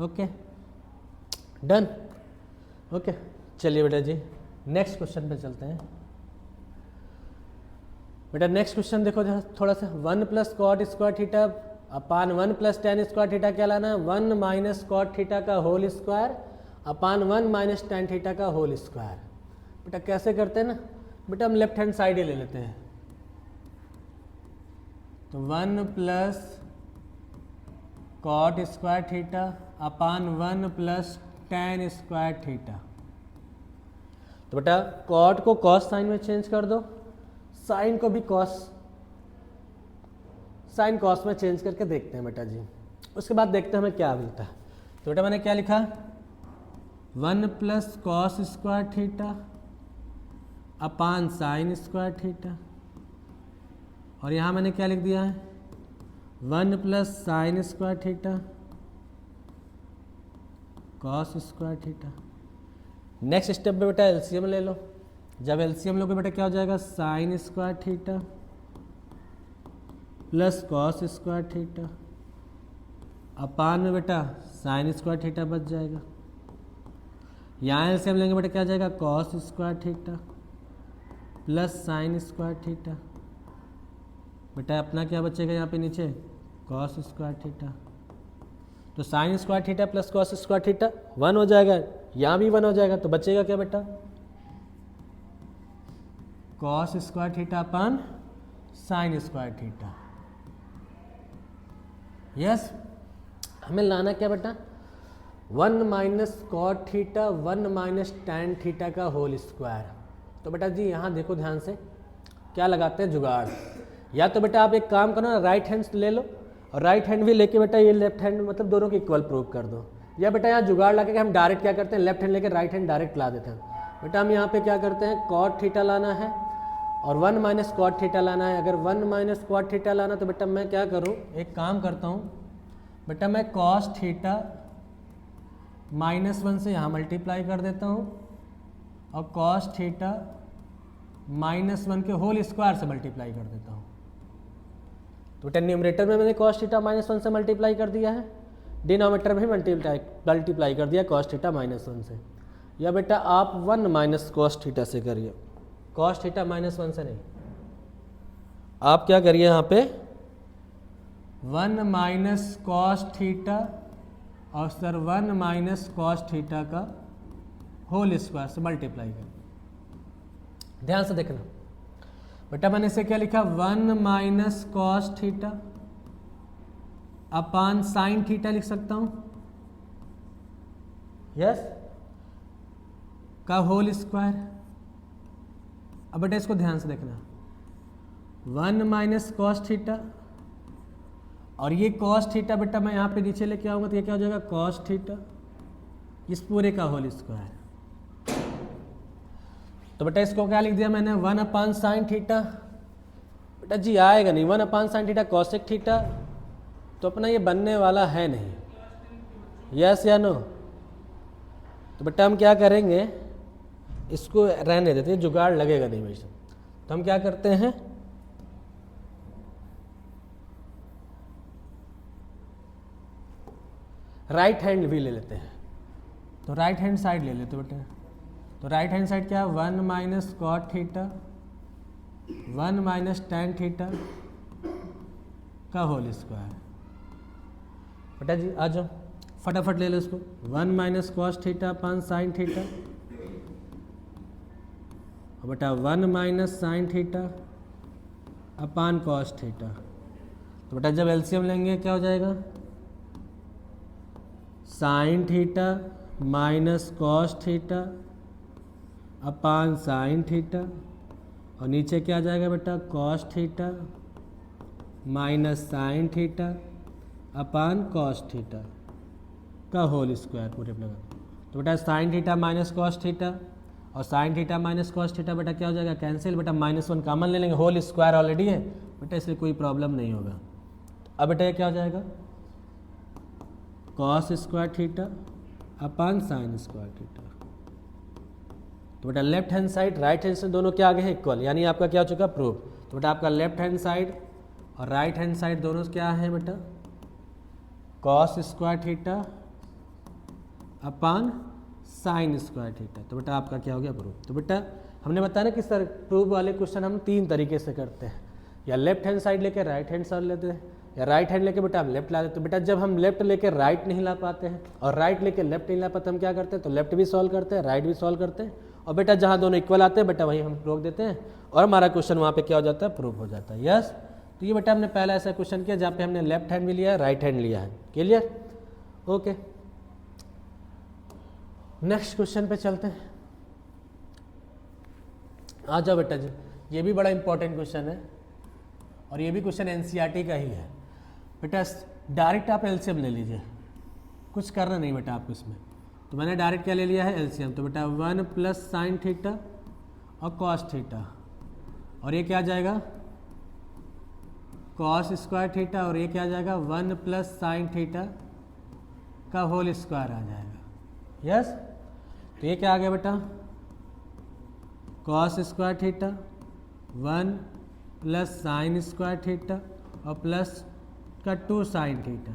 Okay done. Okay चलिए बेटा जी नेक्स्ट क्वेश्चन पे चलते हैं। बेटा नेक्स्ट क्वेश्चन देखो थोड़ा सा, 1 plus cot square theta upon 1 plus tan square theta क्या लाना है? 1 माइनस कॉट थीटा का whole square upon 1 minus tan theta का होल स्क्वायर। बेटा कैसे करते हैं ना बेटा, हम लेफ्ट हैंड साइड ही ले लेते हैं। तो 1 plus cot square theta upon 1 plus tan square theta. तो बेटा कॉट को कॉस साइन में चेंज कर दो, साइन को भी कॉस साइन कॉस में चेंज करके देखते हैं बेटा जी। उसके बाद देखते हैं हमें क्या मिलता है। तो बेटा मैंने क्या लिखा? 1 plus cos square theta upon sine square theta, और यहाँ मैंने क्या लिख दिया है? 1 plus sine square theta cos square theta. Next step पे बेटा एलसीएम ले लो। जब एलसीएम लोगे बेटा क्या हो जाएगा? Sine square theta plus cos square theta अपान में बेटा साइन स्क्वायर थीटा बच जाएगा। यहाँ एलसीएम लेंगे बेटा क्या आ जाएगा cos square theta plus sine square theta, बेटा अपना क्या बचेगा यहाँ पे नीचे कॉस स्क्वायर थीटा, तो sign square theta plus cos square theta 1 हो जाएगा, यहाँ भी 1 हो जाएगा, तो बचेगा क्या बेटा cos square theta upon sine square theta. Yes, हमें लाना क्या बेटा 1 minus cot theta 1 minus tan theta का होल स्क्वायर। तो बेटा जी यहाँ देखो ध्यान से क्या लगाते हैं जुगाड़, या तो बेटा आप एक काम करो ना राइट हैंड ले लो और राइट हैंड भी लेके बेटा ये लेफ्ट हैंड मतलब दोनों के इक्वल प्रूव कर दो, या बेटा यहाँ जुगाड़ लगा के हम डायरेक्ट क्या करते हैं लेफ्ट हैंड लेके राइट हैंड डायरेक्ट ला देते हैं। बेटा हम यहाँ पे क्या करते हैं कॉट थीटा लाना है और 1 माइनस कॉट थीटा लाना है। अगर 1 माइनस कॉट थीटा लाना तो बेटा मैं क्या करूँ एक काम करता हूँ बेटा मैं कॉस थीटा -1 से यहाँ मल्टीप्लाई कर देता हूँ और कॉस थीटा -1 के होल स्क्वायर से मल्टीप्लाई कर देता हूँ। तो बेटा न्यूमरेटर में मैंने कॉस थीटा -1 से मल्टीप्लाई कर दिया है, डिनोमिनेटर में मल्टीप्लाई कर दिया कॉस थीटा -1 से, या बेटा आप 1 माइनस कॉस थीटा से करिए, कॉस थीटा -1 से नहीं, आप क्या करिए यहाँ पे 1 माइनस कॉस थीटा और सर 1 माइनस कॉस थीटा का होल स्क्वायर से मल्टीप्लाई कर। ध्यान से देखना बेटा मैंने इसे क्या लिखा 1 minus cos theta upon sine theta लिख सकता हूं, यस का होल स्क्वायर। अब बेटा इसको ध्यान से देखना 1 माइनस कॉस थीटा और ये कॉस थीटा बेटा मैं यहाँ पे नीचे लेके आऊँगा तो ये क्या हो जाएगा कॉस थीटा इस पूरे का होल स्क्वायर। तो बेटा इसको क्या लिख दिया मैंने 1 अपान साइन थीटा, बेटा जी आएगा नहीं 1 upon sine theta cosec theta, तो अपना ये बनने वाला है नहीं, यस या नो। तो बेटा हम क्या करेंगे इसको रहने देते हैं, जुगाड़ लगेगा नहीं वैसे, तो हम क्या करते हैं राइट हैंड भी ले लेते हैं, तो राइट हैंड साइड ले लेते बेटे। तो राइट हैंड साइड क्या है 1 minus cot theta 1 minus tan theta का होल स्क्वायर। बेटा जी आ जाओ फटाफट ले लो इसको 1 minus cos theta upon sine theta और बेटा 1 minus sine theta upon cos theta. तो बेटा जब एलसीएम लेंगे क्या हो जाएगा sine theta minus cos theta upon sine theta और नीचे क्या आ जाएगा बेटा cos theta minus sine theta upon cos theta का होल स्क्वायर पूरे अपने। तो बेटा sine theta minus cos theta और sine theta minus cos theta बेटा क्या हो जाएगा कैंसिल, बेटा -1 कॉमन ले लेंगे, होल स्क्वायर ऑलरेडी है बेटा इसलिए कोई प्रॉब्लम नहीं होगा। अब बेटा ये क्या हो जाएगा cos square theta upon sine square theta. तो बेटा left hand side right hand से दोनों क्या आगे हैं इक्वल, यानी आपका क्या हो चुका प्रूफ। तो बेटा आपका लेफ्ट हैंड साइड और राइट हैंड साइड दोनों क्या है बेटा cos square theta upon sine square theta. तो बेटा आपका क्या हो गया प्रूफ। तो बेटा हमने बताया ना कि सर प्रूफ वाले क्वेश्चन हम 3 तरीके से करते हैं, या लेफ्ट हैंड साइड लेके राइट हैंड साइड लेते हैं या राइट हैंड लेके बेटा हम लेफ्ट ला देते। तो बेटा जब हम लेफ्ट लेके राइट नहीं ला पाते हैं और राइट लेके लेफ्ट नहीं ला पाते हम क्या करते हैं तो लेफ्ट भी सॉल्व करते हैं राइट भी सॉल्व करते हैं, और बेटा जहाँ दोनों इक्वल आते हैं बेटा वहीं हम रोक देते हैं और हमारा क्वेश्चन वहाँ पे क्या हो जाता है प्रूफ हो जाता है। यस, तो ये बेटा हमने पहला ऐसा क्वेश्चन किया जहाँ पे हमने लेफ्ट हैंड भी लिया है राइट हैंड लिया है। Clear, okay. नेक्स्ट क्वेश्चन पे चलते हैं, आ जाओ बेटा जी। ये भी बड़ा इंपॉर्टेंट क्वेश्चन है और ये भी क्वेश्चन एनसीईआरटी का ही है बेटा। डायरेक्ट आप एलसीएम ले लीजिए, कुछ करना नहीं बेटा आपको इसमें। तो मैंने डायरेक्ट क्या ले लिया है एलसीएम। तो बेटा 1 प्लस साइन थीटा और कॉस थीटा और ये क्या आ जाएगा कॉस स्क्वायर थीटा और ये क्या आ जाएगा 1 प्लस साइन थीटा का होल स्क्वायर आ जाएगा। यस, तो ये क्या आ गया बेटा cos square theta 1 plus sine square theta और प्लस का 2 साइन थीटा।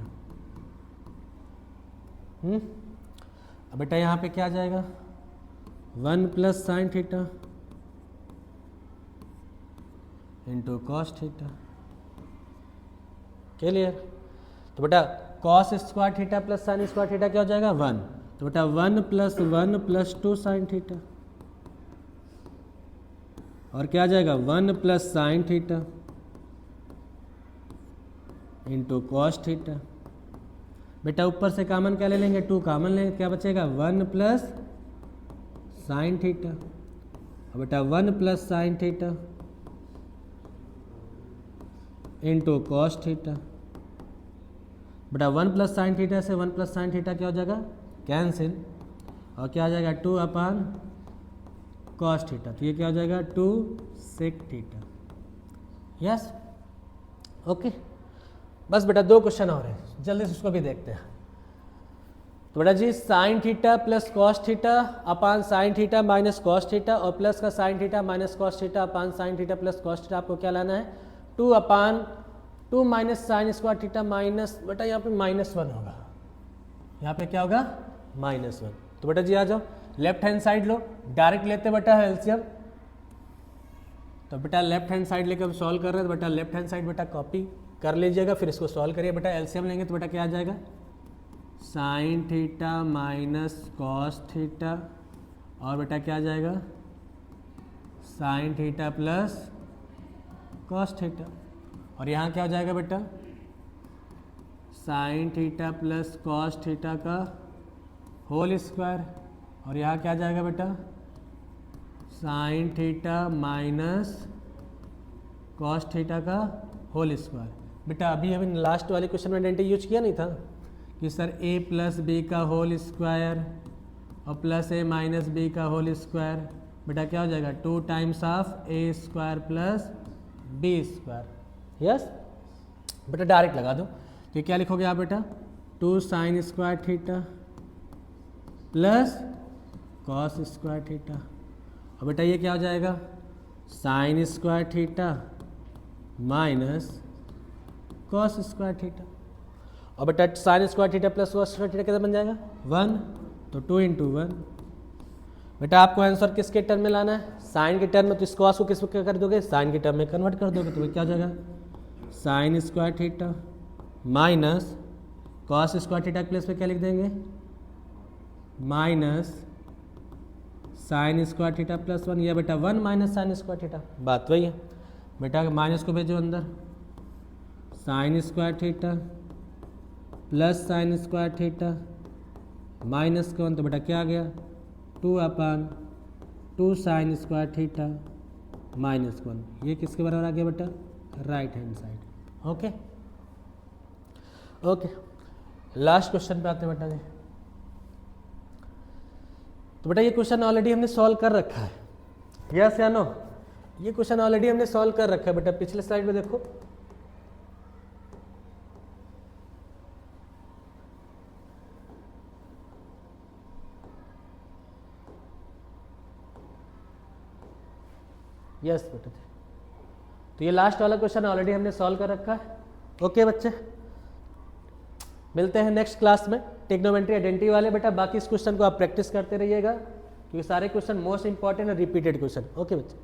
अब बेटा यहाँ पे क्या आ जाएगा 1 plus sine theta into cos theta. Clear? तो बेटा cos square theta plus sine square theta क्या हो जाएगा 1, तो बेटा 1 प्लस 2 साइन थीटा, और क्या आ जाएगा 1 plus sine theta into cos theta. बेटा ऊपर से कॉमन क्या ले लेंगे 2 कॉमन लेंगे, क्या बचेगा 1 प्लस साइन थीटा, और बेटा 1 plus sine theta into cos theta. बेटा 1 प्लस साइन थीटा से 1 प्लस साइन थीटा क्या हो जाएगा कैंसिल, और क्या आ जाएगा 2 अपान कॉस थीटा, तो ये क्या हो जाएगा 2 सेक थीटा। यस ओके, बस बेटा 2 क्वेश्चन और हैं, जल्दी से उसको भी देखते हैं। तो बेटा जी sine theta plus cos theta upon sine theta minus cos theta, और प्लस का sine theta minus cos theta upon sine theta plus cos theta, आपको क्या लाना है 2 upon 2 minus sine square theta minus, बेटा यहाँ पे -1 होगा, यहाँ पे क्या होगा -1। तो बेटा जी आ जाओ लेफ्ट हैंड साइड लो, डायरेक्ट लेते बेटा है एलसीएम, तो बेटा लेफ्ट हैंड साइड लेकर हम सॉल्व कर रहे हैं, तो बेटा लेफ्ट हैंड साइड बेटा कॉपी कर लीजिएगा, फिर इसको सॉल्व करिए। बेटा एलसीएम लेंगे तो बेटा क्या आ जाएगा sine theta minus cos theta, और बेटा क्या आ जाएगा sine theta plus cos theta, और यहाँ क्या हो जाएगा बेटा sine theta plus cos theta का होल स्क्वायर, और यहाँ क्या आ जाएगा बेटा sine theta minus cos theta का होल स्क्वायर। बेटा अभी हमें लास्ट वाले क्वेश्चन में आइडेंटिटी यूज किया नहीं था कि सर a प्लस बी का होल स्क्वायर और प्लस a माइनस बी का होल स्क्वायर, बेटा क्या हो जाएगा 2 times of a square plus b square. Yes बेटा डायरेक्ट लगा दो, तो क्या लिखोगे आप बेटा 2 sine square theta plus cos square theta, और बेटा ये क्या हो जाएगा sine square theta minus cos square theta, और बेटा sine square theta plus cos square theta कितना बन जाएगा 1, तो 2 इंटू 1। बेटा आपको आंसर किसके टर्म में लाना है साइन के टर्म में, तो इस कॉस को किस क्या कर दोगे साइन के टर्म में कन्वर्ट कर दोगे, तो क्या हो जाएगा sine square theta minus cos square theta plus पे क्या लिख देंगे minus sine square theta plus 1, या बेटा 1 माइनस साइन स्क्वायर थीटा, बात वही है बेटा, माइनस को भेजो अंदर sign square theta plus sine square theta minus का 1, तो बेटा क्या आ गया 2 upon 2 sine square theta minus 1, ये किसके बराबर आ गया बेटा right hand side. Okay okay, last question पे आते हैं बेटा जी। तो बेटा ये क्वेश्चन ऑलरेडी हमने सॉल्व कर रखा है, यस या नो, ये क्वेश्चन ऑलरेडी हमने सॉल्व कर रखा है बेटा, पिछले स्लाइड में देखो यस बेटा, तो ये लास्ट वाला क्वेश्चन ऑलरेडी हमने सॉल्व कर रखा है। ओके बच्चे, मिलते हैं नेक्स्ट क्लास में ट्रिग्नोमेट्री आइडेंटिटी वाले। बेटा बाकी इस क्वेश्चन को आप प्रैक्टिस करते रहिएगा, क्योंकि सारे क्वेश्चन मोस्ट इंपॉर्टेंट और रिपीटेड क्वेश्चन। ओके बच्चे।